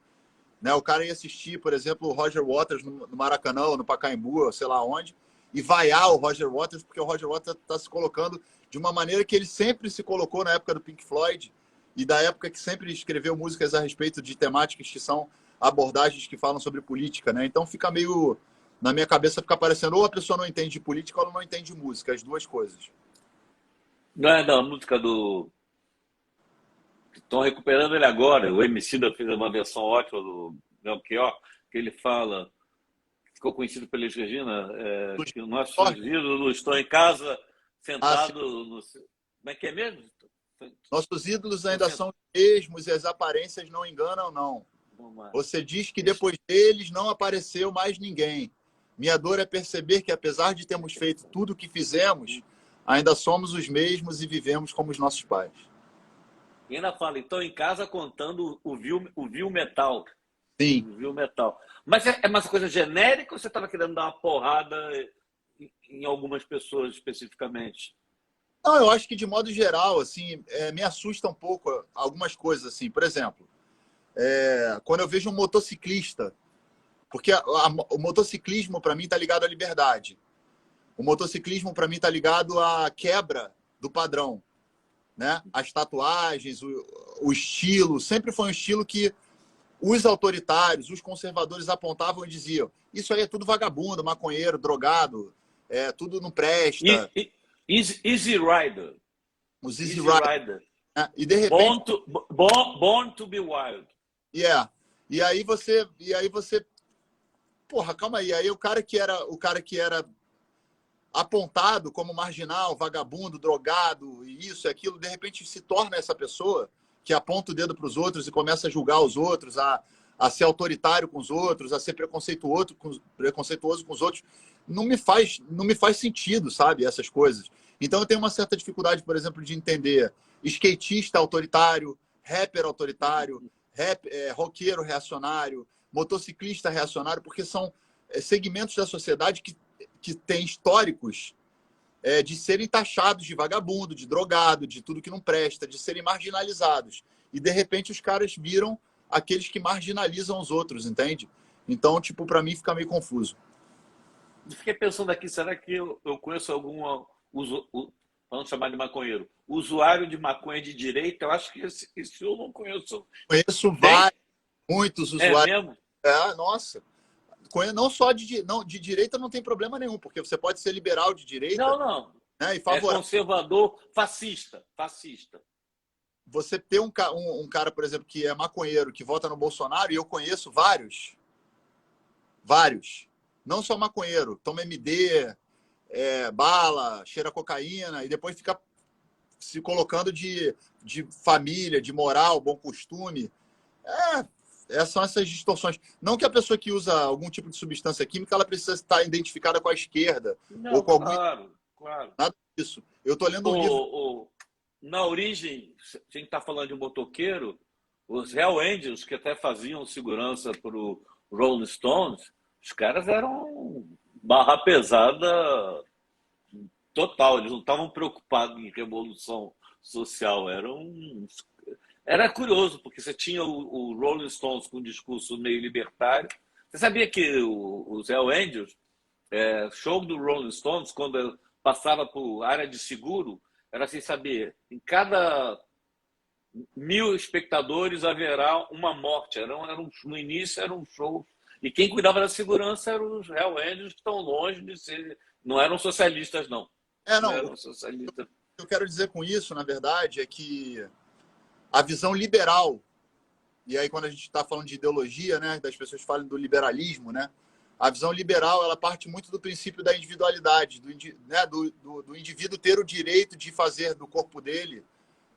Né? O cara ia assistir, por exemplo, o Roger Waters no Maracanã, ou no Pacaembu, ou sei lá onde, e vaiar o Roger Waters, porque o Roger Waters está se colocando de uma maneira que ele sempre se colocou na época do Pink Floyd, e da época que sempre escreveu músicas a respeito de temáticas que são abordagens que falam sobre política. Né? Então fica meio... Na minha cabeça fica parecendo ou a pessoa não entende de política ou ela não entende de música, as duas coisas. Não é da música do... Estão recuperando ele agora. O Emicida fez uma versão ótima do Belchior, que ele fala, ficou conhecido pela Elis Regina, que nossos ídolos estão em casa, sentados no... Como é que é mesmo? Nossos ídolos ainda são os mesmos e as aparências não enganam, não. Você diz que depois deles não apareceu mais ninguém. Minha dor é perceber que, apesar de termos feito tudo o que fizemos, ainda somos os mesmos e vivemos como os nossos pais. E ainda fala, então, em casa contando o Viu Metal. Sim. O Viu Metal. Mas é uma coisa genérica ou você estava querendo dar uma porrada em algumas pessoas especificamente? Não, eu acho que, de modo geral, assim, me assusta um pouco algumas coisas. Assim. Por exemplo, quando eu vejo um motociclista, porque o motociclismo, para mim, está ligado à liberdade. O motociclismo, para mim, está ligado à quebra do padrão. Né? As tatuagens, o estilo, sempre foi um estilo que os autoritários, os conservadores apontavam e diziam: isso aí é tudo vagabundo, maconheiro, drogado, tudo não presta. Easy Rider. Os Easy Rider. E de repente... Born to be Wild. E aí você... Porra, calma aí. Aí o cara que era apontado como marginal, vagabundo, drogado, e isso e aquilo, de repente se torna essa pessoa que aponta o dedo para os outros e começa a julgar os outros, a ser autoritário com os outros, a ser preconceituoso com os outros. Não me faz sentido, sabe, essas coisas. Então eu tenho uma certa dificuldade, por exemplo, de entender skatista autoritário, rapper autoritário, roqueiro reacionário, motociclista reacionário, porque são segmentos da sociedade que têm históricos de serem taxados de vagabundo, de drogado, de tudo que não presta, de serem marginalizados. E, de repente, os caras viram aqueles que marginalizam os outros, entende? Então, tipo, para mim fica meio confuso. Fiquei pensando aqui, será que eu conheço algum, vamos chamar de maconheiro, usuário de maconha de direita? Eu acho que esse eu não conheço. Conheço muitos usuários. É mesmo? Nossa. Não só de direita não tem problema nenhum, porque você pode ser liberal de direita. Não. Né, e favorável. Conservador, fascista. você ter um cara, por exemplo, que é maconheiro, que vota no Bolsonaro, e eu conheço vários, não só maconheiro, toma MD, bala, cheira cocaína, e depois fica se colocando de família, de moral, bom costume. São essas distorções. Não que a pessoa que usa algum tipo de substância química ela precisa estar identificada com a esquerda. Não, ou com claro, claro. Nada disso. Eu estou lendo um livro. Na origem, a gente está falando de um motoqueiro, os Hell Angels, que até faziam segurança para o Rolling Stones, os caras eram barra pesada total. Eles não estavam preocupados em revolução social. Era curioso, porque você tinha o Rolling Stones com um discurso meio libertário. Você sabia que os Hell Angels, show do Rolling Stones, quando passava por área de seguro, era sem saber, em cada 1000 espectadores haverá uma morte. No início era um show. E quem cuidava da segurança eram os Hell Angels, que estão longe de ser. Não eram socialistas, não. Não eram socialistas. O que eu quero dizer com isso, na verdade, é que a visão liberal, e aí quando a gente está falando de ideologia, né, das pessoas falam do liberalismo, né, a visão liberal ela parte muito do princípio da individualidade, do indivíduo ter o direito de fazer do corpo dele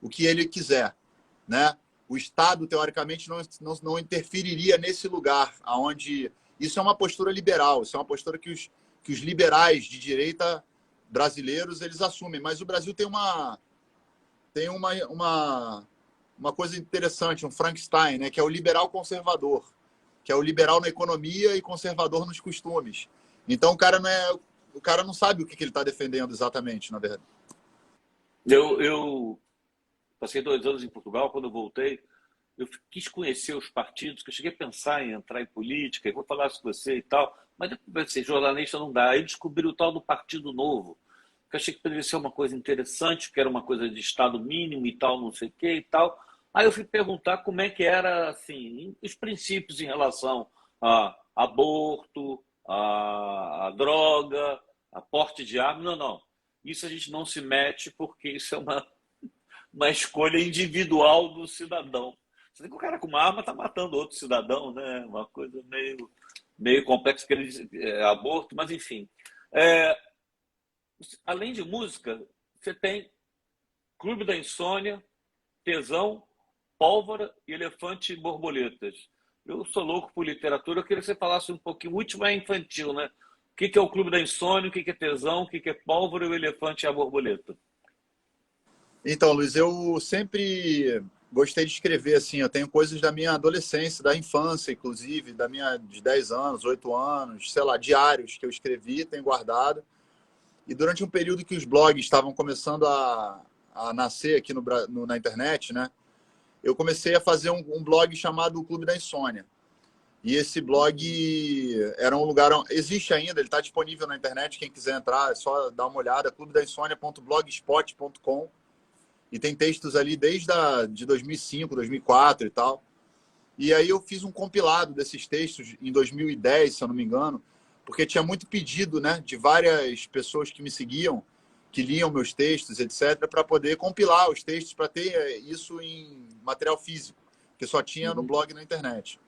o que ele quiser, né? O Estado, teoricamente, não interferiria nesse lugar, onde isso é uma postura liberal, isso é uma postura que os liberais de direita brasileiros eles assumem. Mas o Brasil tem uma coisa interessante, um Frankenstein, né? Que é o liberal conservador, que é o liberal na economia e conservador nos costumes. Então o cara não sabe o que ele está defendendo exatamente, na verdade. Eu passei 2 anos em Portugal. Quando eu voltei, eu quis conhecer os partidos, que eu cheguei a pensar em entrar em política, e vou falar isso com você e tal, mas depois pensei, jornalista não dá. Aí descobri o tal do Partido Novo, que eu achei que poderia ser uma coisa interessante, que era uma coisa de Estado mínimo e tal, não sei o que e tal. Aí eu fui perguntar como é que era, assim, os princípios em relação a aborto, a droga, a porte de arma. Não. Isso a gente não se mete porque isso é uma escolha individual do cidadão. Você tem que o cara com uma arma está matando outro cidadão, né? Uma coisa meio complexa, aborto, mas enfim. Além de música, você tem Clube da Insônia, Tesão, Pólvora e Elefante e Borboletas. Eu sou louco por literatura, eu queria que você falasse um pouquinho. O último é infantil, né? O que é o Clube da Insônia, o que é Tesão, o que é Pólvora e o Elefante e a Borboleta? Então, Luiz, eu sempre gostei de escrever, assim, eu tenho coisas da minha adolescência, da infância, inclusive, de 10 anos, 8 anos, sei lá, diários que eu escrevi, tenho guardado. E durante um período que os blogs estavam começando a nascer aqui na internet, né? Eu comecei a fazer um blog chamado Clube da Insônia. E esse blog era um lugar... Existe ainda, ele está disponível na internet, quem quiser entrar, é só dar uma olhada, clubedainsônia.blogspot.com. E tem textos ali desde de 2005, 2004 e tal. E aí eu fiz um compilado desses textos em 2010, se eu não me engano, porque tinha muito pedido, né, de várias pessoas que me seguiam, que liam meus textos, etc., para poder compilar os textos, para ter isso em material físico, que só tinha no blog na internet.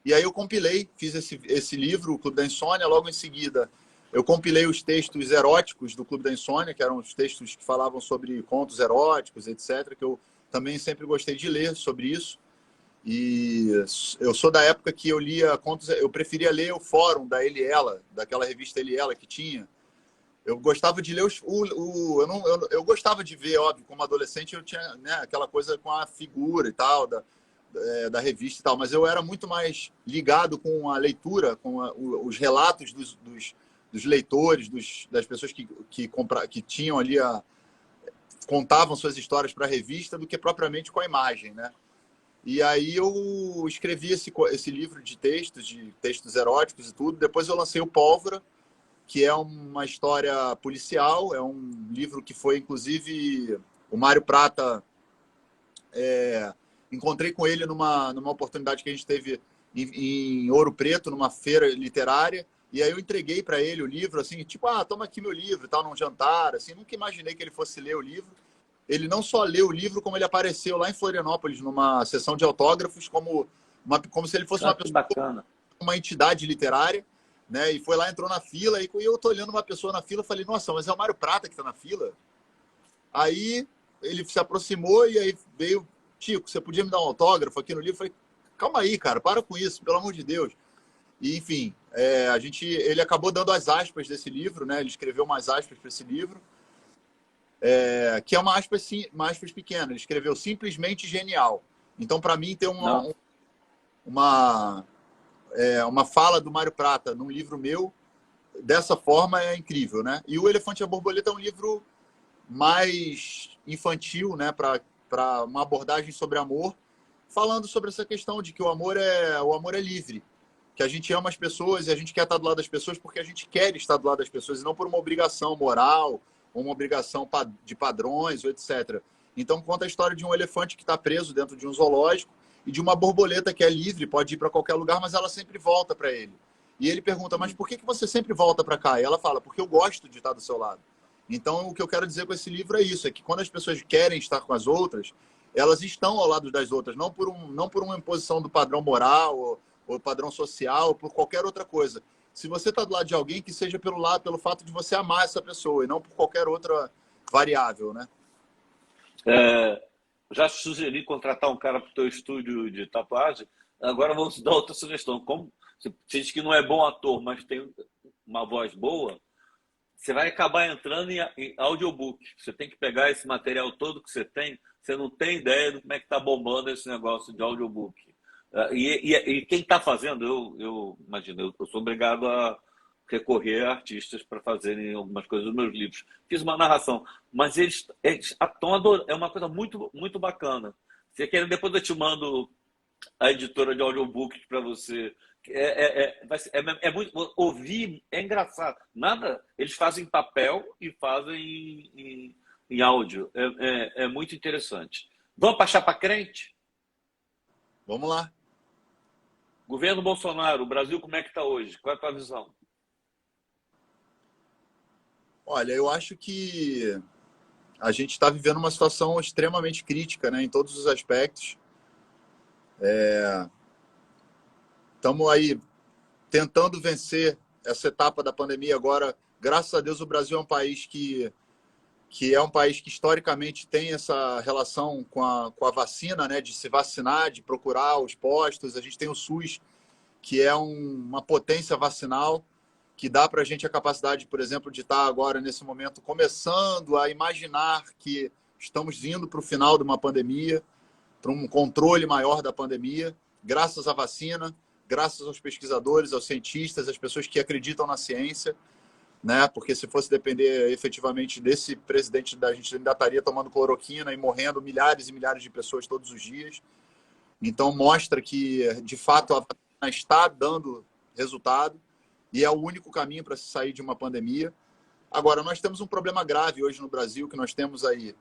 E aí eu compilei, fiz esse livro, o Clube da Insônia. Logo em seguida, eu compilei os textos eróticos do Clube da Insônia, que eram os textos que falavam sobre contos eróticos, etc., que eu também sempre gostei de ler sobre isso. E eu sou da época que eu lia contos, eu preferia ler o fórum da Ele e Ela, daquela revista Ele e Ela que tinha. Eu gostava de ler eu gostava de ver, óbvio, como adolescente eu tinha, né, aquela coisa com a figura e tal, da revista e tal, mas eu era muito mais ligado com a leitura, com os relatos dos leitores, das pessoas que tinham ali, contavam suas histórias para a revista, do que propriamente com a imagem, né? E aí eu escrevi esse livro de textos eróticos e tudo. Depois eu lancei o Pólvora, que é uma história policial, é um livro que foi, inclusive, o Mário Prata, encontrei com ele numa oportunidade que a gente teve em Ouro Preto, numa feira literária, e aí eu entreguei para ele o livro, assim, tipo, toma aqui meu livro, tal, num jantar, assim, nunca imaginei que ele fosse ler o livro. ele não só leu o livro, como ele apareceu lá em Florianópolis, numa sessão de autógrafos, como se ele fosse uma Que pessoa, bacana. uma entidade literária, né? E foi lá, entrou na fila, e eu tô olhando uma pessoa na fila, falei, nossa, mas é o Mário Prata que tá na fila? Aí ele se aproximou e aí veio, Tico, você podia me dar um autógrafo aqui no livro? Eu falei, calma aí, cara, para com isso, pelo amor de Deus. E, enfim, ele acabou dando as aspas desse livro, né? Ele escreveu umas aspas para esse livro, que é uma aspas pequena. Ele escreveu simplesmente genial. Então, para mim, ter uma fala do Mário Prata num livro meu, dessa forma, é incrível, né? E O Elefante e a Borboleta é um livro mais infantil, né? Para uma abordagem sobre amor, falando sobre essa questão de que o amor é livre, que a gente ama as pessoas e a gente quer estar do lado das pessoas porque a gente quer estar do lado das pessoas e não por uma obrigação moral ou uma obrigação de padrões, ou etc. Então, conta a história de um elefante que está preso dentro de um zoológico e de uma borboleta que é livre, pode ir para qualquer lugar, mas ela sempre volta para ele. E ele pergunta, mas por que você sempre volta para cá? E ela fala, porque eu gosto de estar do seu lado. Então, o que eu quero dizer com esse livro é isso, é que quando as pessoas querem estar com as outras, elas estão ao lado das outras, não por uma imposição do padrão moral ou padrão social, ou por qualquer outra coisa. Se você está do lado de alguém, que seja pelo fato de você amar essa pessoa, e não por qualquer outra variável, né? Já sugeri contratar um cara para o teu estúdio de tatuagem. Agora vamos dar outra sugestão. Como você diz que não é bom ator, mas tem uma voz boa, você vai acabar entrando em audiobook. Você tem que pegar esse material todo que você tem. Você não tem ideia de como é que está bombando esse negócio de audiobook. E quem está fazendo, eu imagino, eu sou obrigado a recorrer a artistas para fazerem algumas coisas dos meus livros. Fiz uma narração, mas eles estão adorando. É uma coisa muito, muito bacana. Se quer, depois eu te mando a editora de audiobooks para você. É muito, ouvir é engraçado. Nada, eles fazem papel e fazem em áudio. É muito interessante. Vamos para chapa crente? Vamos lá. Governo Bolsonaro, o Brasil como é que está hoje? Qual é a tua visão? Olha, eu acho que a gente está vivendo uma situação extremamente crítica, né, em todos os aspectos. Estamos aí tentando vencer essa etapa da pandemia agora. Graças a Deus, o Brasil é um país que é um país que historicamente tem essa relação com a vacina, né, de se vacinar, de procurar os postos. A gente tem o SUS, que é uma potência vacinal, que dá para a gente a capacidade, por exemplo, de estar agora, nesse momento, começando a imaginar que estamos indo para o final de uma pandemia, para um controle maior da pandemia, graças à vacina, graças aos pesquisadores, aos cientistas, às pessoas que acreditam na ciência, né? Porque se fosse depender efetivamente desse presidente, a gente ainda estaria tomando cloroquina e morrendo milhares e milhares de pessoas todos os dias. Então, mostra que, de fato, a vacina está dando resultado e é o único caminho para se sair de uma pandemia. Agora, nós temos um problema grave hoje no Brasil, que nós temos aí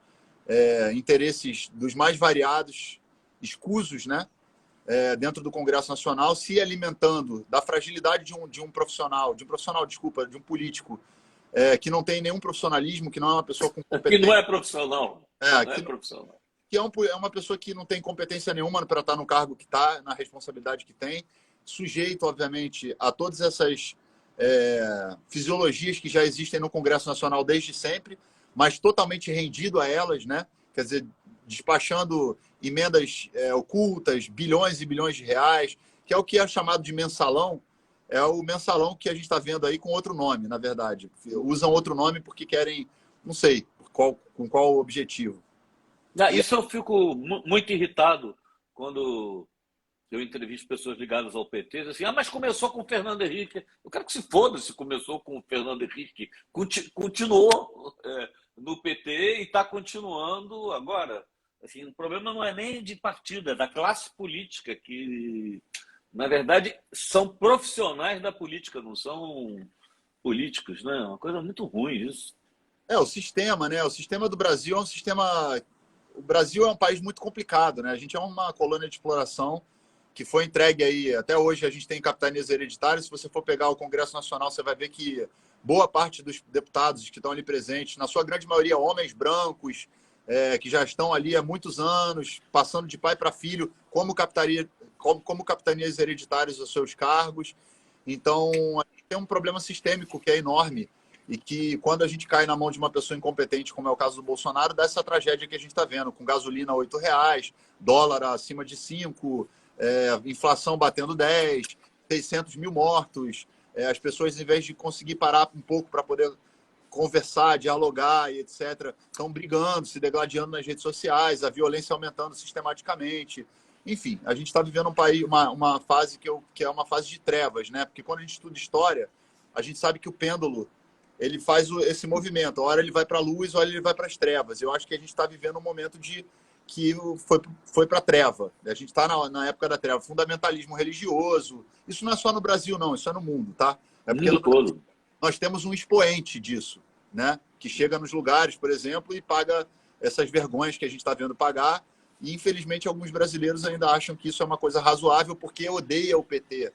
interesses dos mais variados, escusos, né? Dentro do Congresso Nacional, se alimentando da fragilidade de um político que não tem nenhum profissionalismo, que não é uma pessoa com competência. Que não é profissional. Profissional. Que é uma pessoa que não tem competência nenhuma para estar no cargo que está, na responsabilidade que tem, sujeito, obviamente, a todas essas fisiologias que já existem no Congresso Nacional desde sempre, mas totalmente rendido a elas, né? Quer dizer, despachando emendas ocultas, bilhões e bilhões de reais, que é o que é chamado de mensalão. É o mensalão que a gente está vendo aí com outro nome, na verdade. Usam outro nome porque querem, não sei, com qual objetivo. Isso eu fico muito irritado quando eu entrevisto pessoas ligadas ao PT, assim, mas começou com o Fernando Henrique. Eu quero que se foda se começou com o Fernando Henrique. Continuou no PT e está continuando agora. Assim, o problema não é nem de partido, é da classe política, que, na verdade, são profissionais da política, não são políticos, né? É uma coisa muito ruim isso. O sistema, né? O sistema do Brasil é um sistema... O Brasil é um país muito complicado, né? A gente é uma colônia de exploração que foi entregue aí... Até hoje a gente tem capitanias hereditárias. Se você for pegar o Congresso Nacional, você vai ver que boa parte dos deputados que estão ali presentes, na sua grande maioria homens brancos, que já estão ali há muitos anos, passando de pai para filho, como capitanias hereditárias dos seus cargos. Então, a gente tem um problema sistêmico que é enorme e que, quando a gente cai na mão de uma pessoa incompetente, como é o caso do Bolsonaro, dá essa tragédia que a gente está vendo, com gasolina a R$ 8, dólar acima de 5, inflação batendo 10, 600 mil mortos. As pessoas, em vez de conseguir parar um pouco para poder conversar, dialogar e etc., estão brigando, se degladiando nas redes sociais, a violência aumentando sistematicamente. Enfim, a gente está vivendo uma fase que é uma fase de trevas, né? Porque quando a gente estuda história, a gente sabe que o pêndulo ele faz esse movimento. Hora ele vai para a luz, hora ele vai para as trevas. Eu acho que a gente está vivendo um momento que foi para a treva. A gente está na época da treva. Fundamentalismo religioso. Isso não é só no Brasil, não. Isso é no mundo, tá? É porque mundo todo. Nós temos um expoente disso, né? Que chega nos lugares, por exemplo, e paga essas vergonhas que a gente está vendo pagar. E, infelizmente, alguns brasileiros ainda acham que isso é uma coisa razoável porque odeia o PT.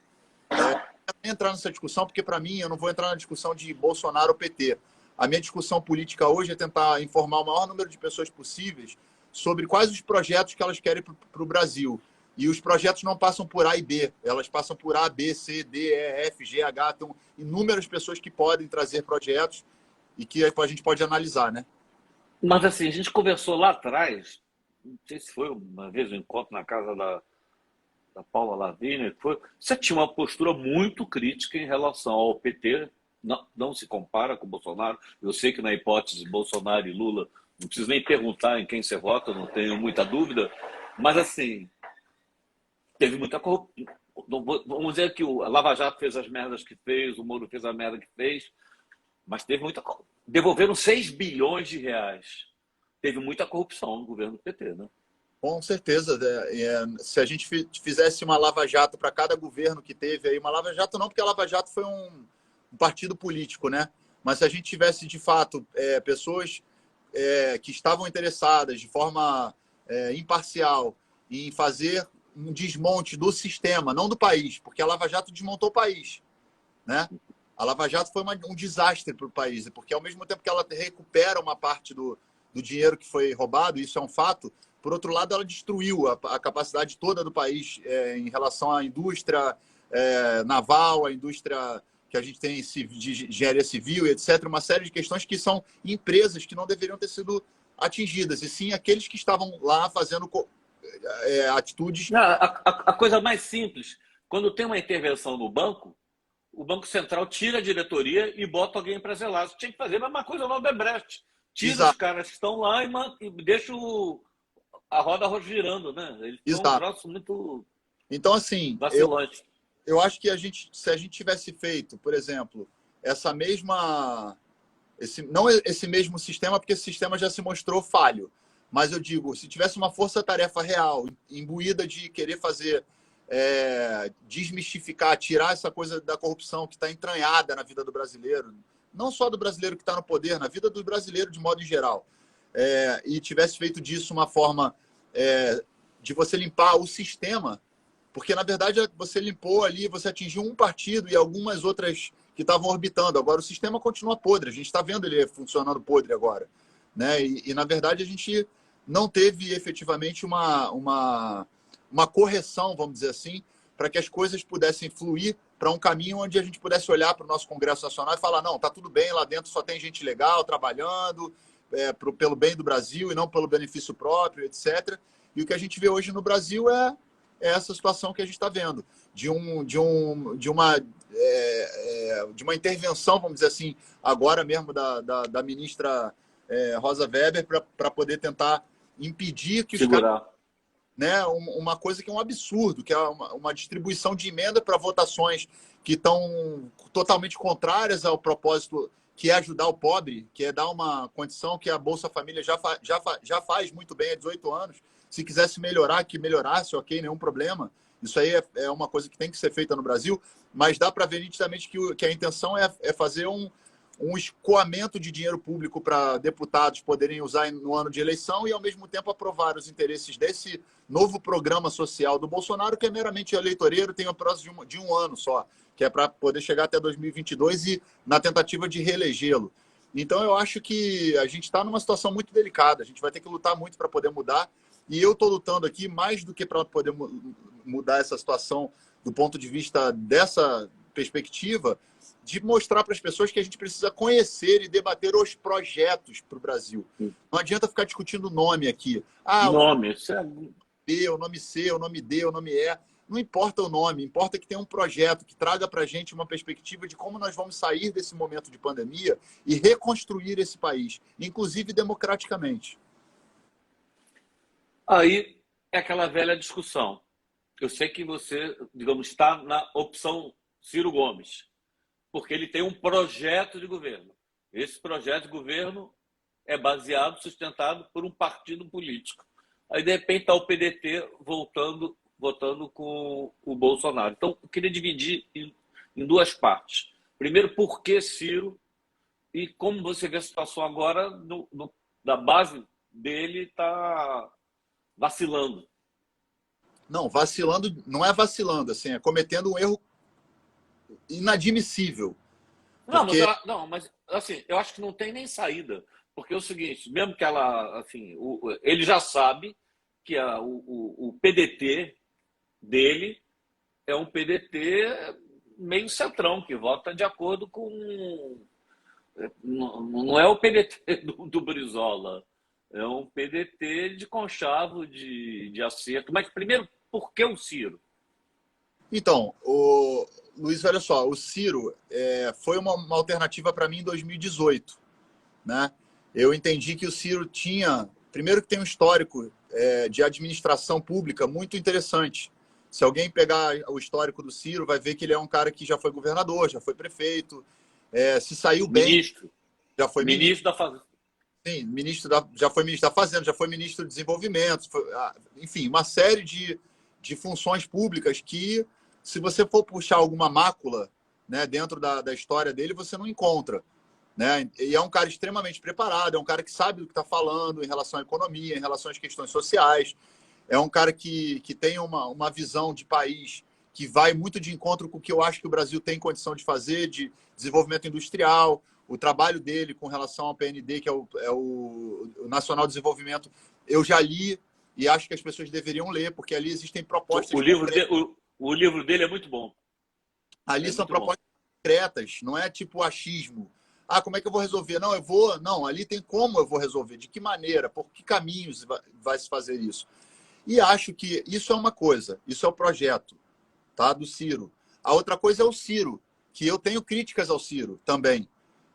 Eu não vou entrar nessa discussão, porque, para mim, eu não vou entrar na discussão de Bolsonaro ou PT. A minha discussão política hoje é tentar informar o maior número de pessoas possíveis sobre quais os projetos que elas querem para o Brasil. E os projetos não passam por A e B, elas passam por A, B, C, D, E, F, G, H. Então, inúmeras pessoas que podem trazer projetos e que a gente pode analisar, né? Mas, assim, a gente conversou lá atrás, não sei se foi uma vez um encontro na casa da Paula Lavigne, você tinha uma postura muito crítica em relação ao PT, não se compara com o Bolsonaro. Eu sei que na hipótese Bolsonaro e Lula, não preciso nem perguntar em quem você vota, não tenho muita dúvida, mas assim, teve muita corrupção. Vamos dizer que o Lava Jato fez as merdas que fez, o Moro fez a merda que fez, mas teve muita. Devolveram 6 bilhões de reais. Teve muita corrupção no governo do PT, né? Com certeza. Se a gente fizesse uma Lava Jato para cada governo que teve aí, uma Lava Jato não, porque a Lava Jato foi um partido político, né? Mas se a gente tivesse, de fato, pessoas que estavam interessadas de forma imparcial em fazer um desmonte do sistema, não do país, porque a Lava Jato desmontou o país, né? A Lava Jato foi um desastre para o país, porque ao mesmo tempo que ela recupera uma parte do dinheiro que foi roubado, isso é um fato, por outro lado, ela destruiu a capacidade toda do país em relação à indústria naval, à indústria que a gente tem de engenharia civil, etc. Uma série de questões que são empresas que não deveriam ter sido atingidas, e sim aqueles que estavam lá fazendo atitudes... A coisa mais simples, quando tem uma intervenção no banco, o Banco Central tira a diretoria e bota alguém para zelar. Você tinha que fazer a mesma coisa no Odebrecht. Tira Exato. Os caras que estão lá e deixa a roda girando, né? Eles são um troço muito então, assim, vacilante. Eu acho que se a gente tivesse feito, por exemplo, não esse mesmo sistema, porque esse sistema já se mostrou falho, mas eu digo, se tivesse uma força-tarefa real, imbuída de querer fazer, desmistificar, tirar essa coisa da corrupção que está entranhada na vida do brasileiro, não só do brasileiro que está no poder, na vida do brasileiro de modo geral, e tivesse feito disso uma forma de você limpar o sistema, porque, na verdade, você limpou ali, você atingiu um partido e algumas outras que estavam orbitando. Agora, o sistema continua podre. A gente está vendo ele funcionando podre agora, né? E, na verdade, a gente não teve efetivamente uma correção, vamos dizer assim, para que as coisas pudessem fluir para um caminho onde a gente pudesse olhar para o nosso Congresso Nacional e falar, não, está tudo bem, lá dentro só tem gente legal, trabalhando pelo bem do Brasil e não pelo benefício próprio, etc. E o que a gente vê hoje no Brasil é essa situação que a gente está vendo, de uma intervenção, vamos dizer assim, agora mesmo da ministra Rosa Weber, para poder tentar impedir que os caras... Né, uma coisa que é um absurdo, que é uma distribuição de emenda para votações que estão totalmente contrárias ao propósito, que é ajudar o pobre, que é dar uma condição que a Bolsa Família já faz muito bem há 18 anos. Se quisesse melhorar, que melhorasse, ok, nenhum problema. Isso aí é uma coisa que tem que ser feita no Brasil, mas dá para ver nitidamente que a intenção é fazer um escoamento de dinheiro público para deputados poderem usar no ano de eleição e, ao mesmo tempo, aprovar os interesses desse novo programa social do Bolsonaro, que é meramente eleitoreiro, tem um prazo de um ano só, que é para poder chegar até 2022 e na tentativa de reelegê-lo. Então, eu acho que a gente está numa situação muito delicada. A gente vai ter que lutar muito para poder mudar. E eu estou lutando aqui mais do que para poder mudar essa situação do ponto de vista dessa perspectiva, de mostrar para as pessoas que a gente precisa conhecer e debater os projetos para o Brasil. Não adianta ficar discutindo o nome aqui. Ah, o Nome, isso é... B, o nome C, o nome D, o nome E. Não importa o nome, importa que tenha um projeto que traga para a gente uma perspectiva de como nós vamos sair desse momento de pandemia e reconstruir esse país, inclusive democraticamente. Aí é aquela velha discussão. Eu sei que você, digamos, está na opção Ciro Gomes, porque ele tem um projeto de governo. Esse projeto de governo é baseado, sustentado por um partido político. Aí, de repente, está o PDT votando com o Bolsonaro. Então, eu queria dividir em duas partes. Primeiro, por que Ciro? E como você vê a situação agora da base dele está vacilando. Não, vacilando, não é vacilando, assim, é cometendo um erro inadmissível. Porque... mas assim, eu acho que não tem nem saída. Porque é o seguinte, mesmo que ela, assim, ele já sabe que o PDT dele é um PDT meio centrão, que vota de acordo com... Não é o PDT do Brizola, é um PDT de conchavo, de acerto. Mas, primeiro, por que o Ciro? Então, Luiz, olha só, o Ciro foi uma alternativa para mim em 2018, né? Eu entendi que o Ciro tinha... Primeiro que tem um histórico de administração pública muito interessante. Se alguém pegar o histórico do Ciro, vai ver que ele é um cara que já foi governador, já foi prefeito, se saiu bem... Ministro. Já foi ministro da Fazenda. Sim, já foi ministro da Fazenda, já foi ministro do Desenvolvimento, enfim, uma série de funções públicas que, se você for puxar alguma mácula, né, dentro da história dele, você não encontra. Né? E é um cara extremamente preparado, é um cara que sabe do que está falando em relação à economia, em relação às questões sociais, é um cara que tem uma visão de país que vai muito de encontro com o que eu acho que o Brasil tem condição de fazer, de desenvolvimento industrial, o trabalho dele com relação ao PND, que é o Nacional de Desenvolvimento, eu já li e acho que as pessoas deveriam ler, porque ali existem propostas... O livro dele é muito bom. Ali são propostas concretas, não é tipo achismo. Ah, como é que eu vou resolver? Não, Não, ali tem como eu vou resolver, de que maneira, por que caminhos vai se fazer isso. E acho que isso é uma coisa, isso é o projeto, tá, do Ciro. A outra coisa é o Ciro, que eu tenho críticas ao Ciro também.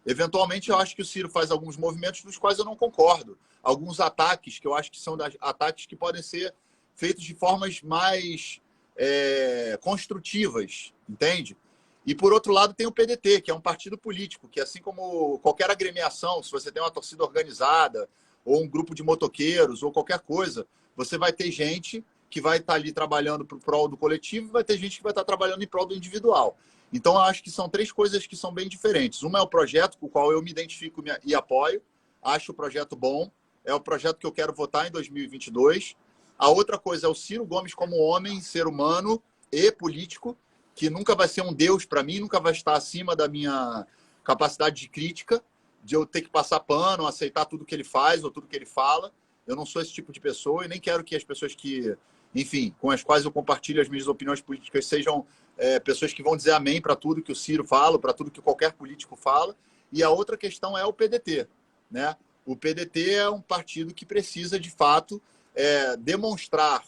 Eventualmente, eu acho que o Ciro faz alguns movimentos dos quais eu não concordo. Alguns ataques, que eu acho que são ataques que podem ser feitos de formas mais construtivas, entende? E, por outro lado, tem o PDT, que é um partido político, que, assim como qualquer agremiação, se você tem uma torcida organizada, ou um grupo de motoqueiros, ou qualquer coisa, você vai ter gente que vai estar ali trabalhando para o prol do coletivo e vai ter gente que vai estar trabalhando em prol do individual. Então, eu acho que são três coisas que são bem diferentes. Uma é o projeto com o qual eu me identifico e apoio, acho o projeto bom, é o projeto que eu quero votar em 2022. A outra coisa é o Ciro Gomes como homem, ser humano e político, que nunca vai ser um deus para mim, nunca vai estar acima da minha capacidade de crítica, de eu ter que passar pano, aceitar tudo que ele faz ou tudo que ele fala. Eu não sou esse tipo de pessoa e nem quero que as pessoas que, enfim, com as quais eu compartilho as minhas opiniões políticas sejam pessoas que vão dizer amém para tudo que o Ciro fala, para tudo que qualquer político fala. E a outra questão é o PDT, né? O PDT é um partido que precisa, de fato, demonstrar,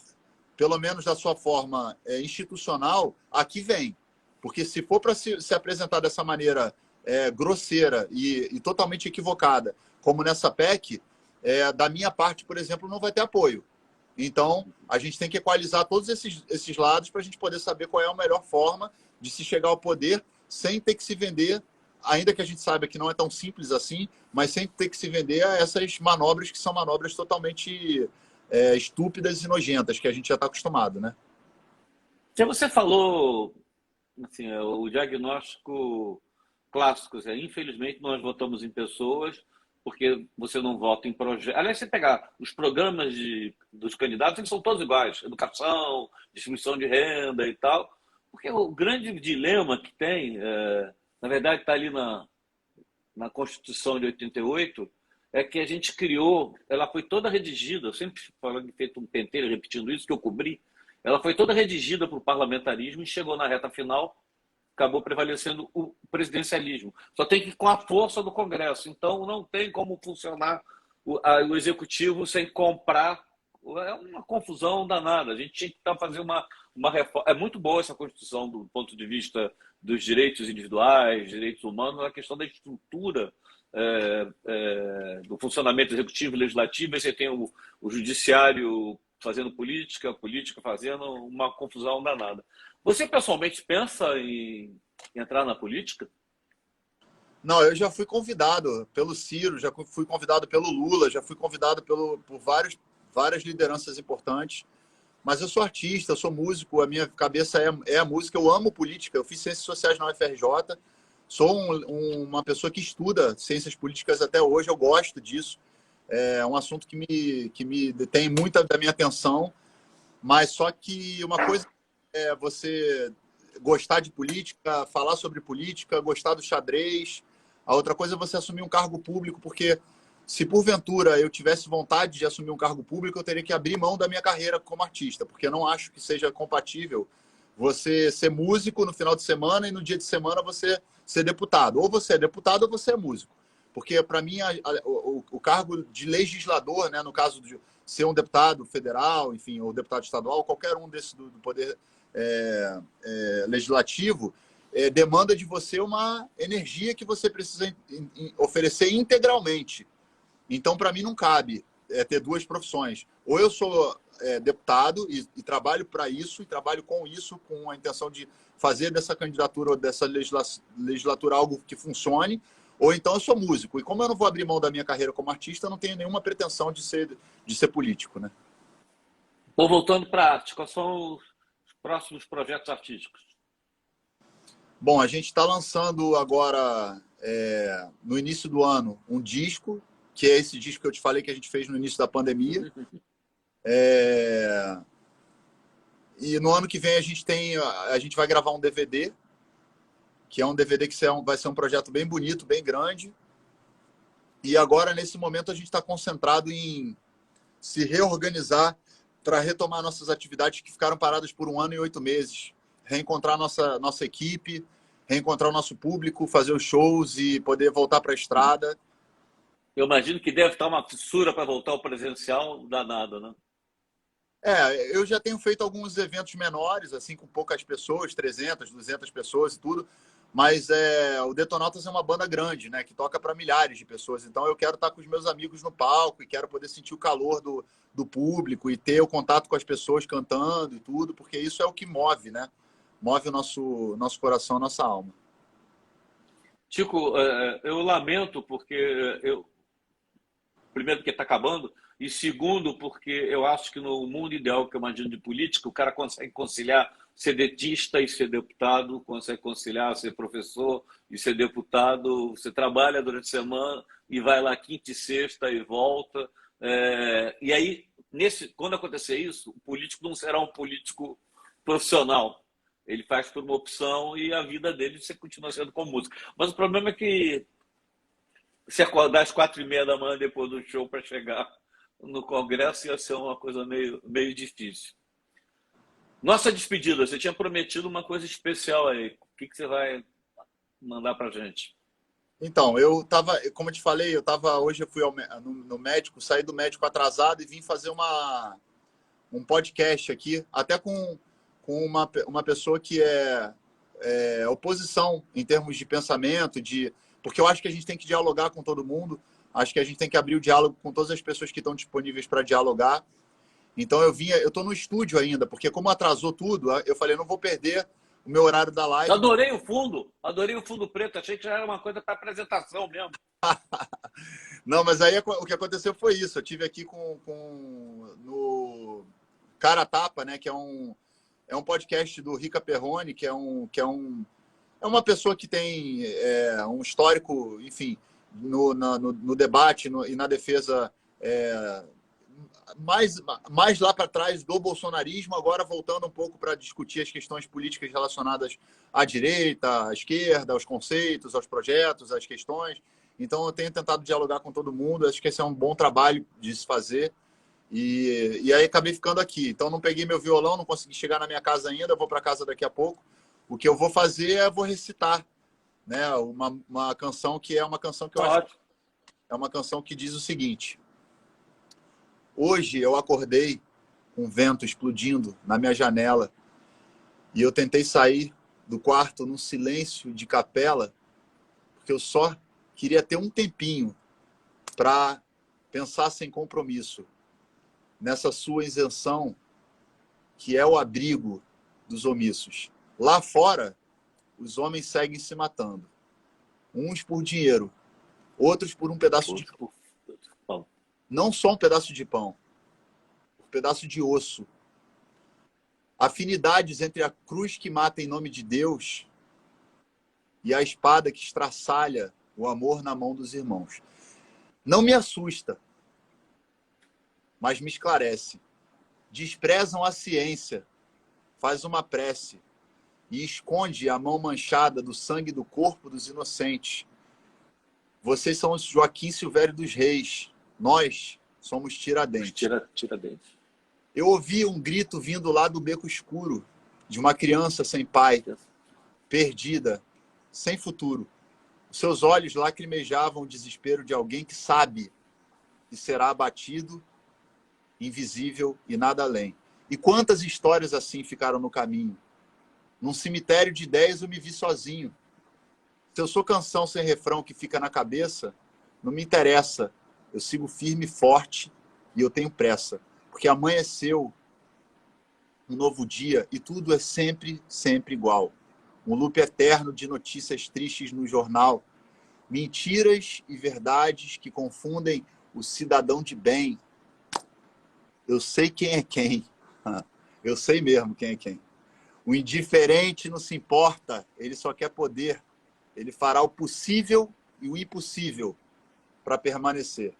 pelo menos da sua forma institucional, a que vem. Porque se for para se apresentar dessa maneira grosseira e totalmente equivocada, como nessa PEC, da minha parte, por exemplo, não vai ter apoio. Então, a gente tem que equalizar todos esses lados para a gente poder saber qual é a melhor forma de se chegar ao poder sem ter que se vender, ainda que a gente saiba que não é tão simples assim, mas sem ter que se vender a essas manobras que são manobras totalmente estúpidas e nojentas, que a gente já está acostumado, né? Você falou, assim, o diagnóstico clássico, infelizmente nós votamos em pessoas porque você não vota em projetos. Aliás, se pegar os programas dos candidatos, eles são todos iguais. Educação, distribuição de renda e tal. Porque o grande dilema que tem, na verdade, está ali na Constituição de 88 é que a gente criou, ela foi toda redigida, eu sempre falando feito um pentelho, repetindo isso, que eu cobri, ela foi toda redigida para o parlamentarismo e chegou na reta final, acabou prevalecendo o presidencialismo. Só tem que ir com a força do Congresso. Então, não tem como funcionar o executivo sem comprar. É uma confusão danada. A gente tinha que fazer uma reforma. É muito boa essa Constituição do ponto de vista dos direitos individuais, direitos humanos, a questão da estrutura do funcionamento executivo e legislativo. Aí você tem o judiciário fazendo política, a política fazendo uma confusão danada. Você pessoalmente pensa em entrar na política? Não, eu já fui convidado pelo Ciro, já fui convidado pelo Lula, já fui convidado por várias lideranças importantes. Mas eu sou artista, eu sou músico, a minha cabeça é a música, eu amo política. Eu fiz Ciências Sociais na UFRJ, sou uma pessoa que estuda ciências políticas até hoje, eu gosto disso. É um assunto que me detém muita da minha atenção, mas só que uma coisa é você gostar de política, falar sobre política, gostar do xadrez. A outra coisa é você assumir um cargo público, porque se porventura eu tivesse vontade de assumir um cargo público, eu teria que abrir mão da minha carreira como artista, porque eu não acho que seja compatível você ser músico no final de semana e no dia de semana você ser deputado. Ou você é deputado ou você é músico. Porque, para mim, o cargo de legislador, né, no caso de ser um deputado federal, enfim, ou deputado estadual, qualquer um desse do poder legislativo, demanda de você uma energia que você precisa oferecer integralmente. Então, para mim, não cabe ter duas profissões. Ou eu sou deputado e trabalho para isso, e trabalho com isso, com a intenção de fazer dessa candidatura ou dessa legislatura algo que funcione, ou então eu sou músico. E como eu não vou abrir mão da minha carreira como artista, eu não tenho nenhuma pretensão de ser político, né? Bom, voltando para a arte, quais são os próximos projetos artísticos? Bom, a gente está lançando agora, no início do ano, um disco, que é esse disco que eu te falei que a gente fez no início da pandemia. E no ano que vem a gente vai gravar um DVD, que é um DVD que vai ser um projeto bem bonito, bem grande. E agora, nesse momento, a gente está concentrado em se reorganizar para retomar nossas atividades que ficaram paradas por 1 ano e 8 meses. Reencontrar nossa equipe, reencontrar o nosso público, fazer os shows e poder voltar para a estrada. Eu imagino que deve estar uma fissura para voltar ao presencial danada, né? Eu já tenho feito alguns eventos menores, assim, com poucas pessoas, 300, 200 pessoas e tudo, mas o Detonautas é uma banda grande, né, que toca para milhares de pessoas. Então eu quero estar com os meus amigos no palco e quero poder sentir o calor do público e ter o contato com as pessoas cantando e tudo, porque isso é o que move, né? Move o nosso coração, a nossa alma. Chico, eu lamento porque primeiro porque está acabando, e segundo porque eu acho que no mundo ideal que eu imagino de política, o cara consegue conciliar ser dentista e ser deputado, consegue conciliar ser professor e ser deputado, você trabalha durante a semana e vai lá quinta e sexta e volta. E aí, quando acontecer isso, o político não será um político profissional. Ele faz por uma opção e a vida dele você continua sendo com música. Mas o problema é que se acordar às 4h30 da manhã depois do show para chegar no Congresso ia ser uma coisa meio difícil. Nossa despedida, você tinha prometido uma coisa especial aí. O que você vai mandar para a gente? Então, como eu te falei, hoje eu fui no médico, saí do médico atrasado e vim fazer um podcast aqui, até com uma pessoa que é oposição em termos de pensamento, porque eu acho que a gente tem que dialogar com todo mundo, acho que a gente tem que abrir o diálogo com todas as pessoas que estão disponíveis para dialogar. Então eu estou no estúdio ainda, porque como atrasou tudo, eu falei, não vou perder o meu horário da live. Adorei o fundo preto, achei que já era uma coisa para apresentação mesmo. Não, mas aí o que aconteceu foi isso, eu tive aqui no Cara a Tapa, né, que é um podcast do Rica Perrone, que é uma pessoa que tem um histórico, enfim, no debate e na defesa mais lá para trás do bolsonarismo, agora voltando um pouco para discutir as questões políticas relacionadas à direita, à esquerda, aos conceitos, aos projetos, às questões. Então eu tenho tentado dialogar com todo mundo, acho que esse é um bom trabalho de se fazer. E aí acabei ficando aqui. Então não peguei meu violão, não consegui chegar na minha casa ainda, vou para casa daqui a pouco. O que eu vou fazer é vou recitar, né? Uma canção que é uma canção que eu acho é uma canção que diz o seguinte: hoje eu acordei com vento explodindo na minha janela e eu tentei sair do quarto num silêncio de capela, porque eu só queria ter um tempinho para pensar sem compromisso nessa sua isenção que é o abrigo dos omissos. Lá fora, os homens seguem se matando. Uns por dinheiro, outros por um pedaço de pão. Não só um pedaço de pão, um pedaço de osso. Afinidades entre a cruz que mata em nome de Deus e a espada que estraçalha o amor na mão dos irmãos. Não me assusta, mas me esclarece. Desprezam a ciência, faz uma prece e esconde a mão manchada do sangue do corpo dos inocentes. Vocês são os Joaquim Silvério dos Reis, nós somos Tiradentes. Tiradentes. Eu ouvi um grito vindo lá do beco escuro de uma criança sem pai, perdida, sem futuro. Os seus olhos lacrimejavam o desespero de alguém que sabe que será abatido, invisível e nada além. E quantas histórias assim ficaram no caminho? Num cemitério de ideias eu me vi sozinho. Se eu sou canção sem refrão que fica na cabeça, não me interessa. Eu sigo firme e forte e eu tenho pressa. Porque amanheceu um novo dia e tudo é sempre, sempre igual. Um loop eterno de notícias tristes no jornal. Mentiras e verdades que confundem o cidadão de bem. Eu sei quem é quem. Eu sei mesmo quem é quem. O indiferente não se importa, ele só quer poder. Ele fará o possível e o impossível para permanecer.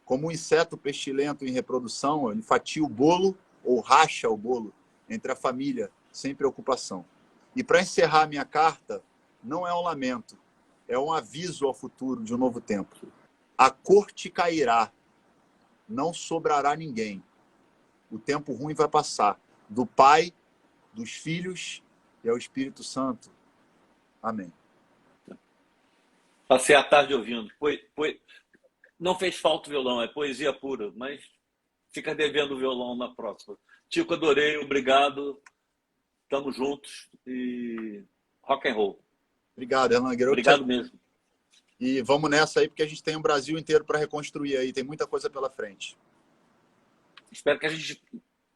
Como um inseto pestilento em reprodução, ele fatia o bolo ou racha o bolo entre a família, sem preocupação. E para encerrar minha carta, não é um lamento, é um aviso ao futuro de um novo tempo. A corte cairá, não sobrará ninguém. O tempo ruim vai passar, do Pai, dos Filhos e ao Espírito Santo. Amém. Passei a tarde ouvindo. Não fez falta o violão, é poesia pura, mas fica devendo o violão na próxima. Tico, adorei, obrigado. Estamos juntos e rock and roll. Obrigado, Hernan Guerreiro. Obrigado mesmo. E vamos nessa aí, porque a gente tem um Brasil inteiro para reconstruir aí. Tem muita coisa pela frente. Espero que a gente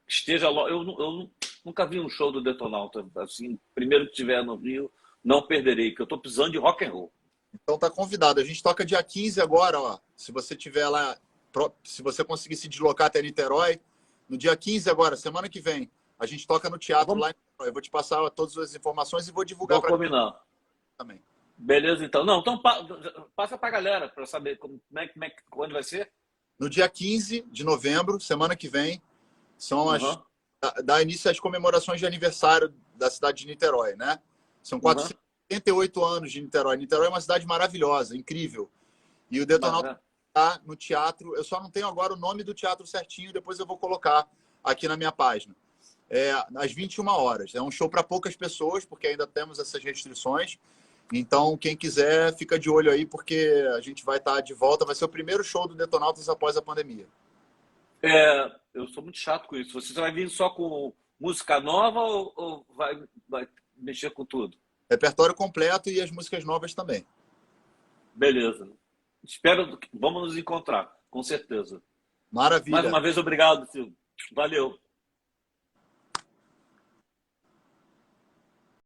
esteja logo. Eu nunca vi um show do Detonauta. Assim, primeiro que estiver no Rio, não perderei, que eu estou precisando de rock and roll. Então tá convidado. A gente toca dia 15 agora, ó. Se você tiver lá, se você conseguir se deslocar até Niterói, no dia 15 agora, semana que vem, a gente toca no teatro lá em Niterói. Eu vou te passar todas as informações e vou divulgar para combinar também. Beleza, então. Não, então passa para a galera para saber quando vai ser. No dia 15 de novembro, semana que vem, são dá início às comemorações de aniversário da cidade de Niterói, né? São 478 anos de Niterói. Niterói é uma cidade maravilhosa, incrível. E o Detonauta está no teatro. Eu só não tenho agora o nome do teatro certinho, depois eu vou colocar aqui na minha página. Às 21 horas. É um show para poucas pessoas, porque ainda temos essas restrições. Então, quem quiser, fica de olho aí, porque a gente vai estar de volta. Vai ser o primeiro show do Detonautas após a pandemia. Eu sou muito chato com isso. Você vai vir só com música nova ou vai mexer com tudo? Repertório completo e as músicas novas também. Beleza. Vamos nos encontrar, com certeza. Maravilha. Mais uma vez, obrigado, Silvio. Valeu.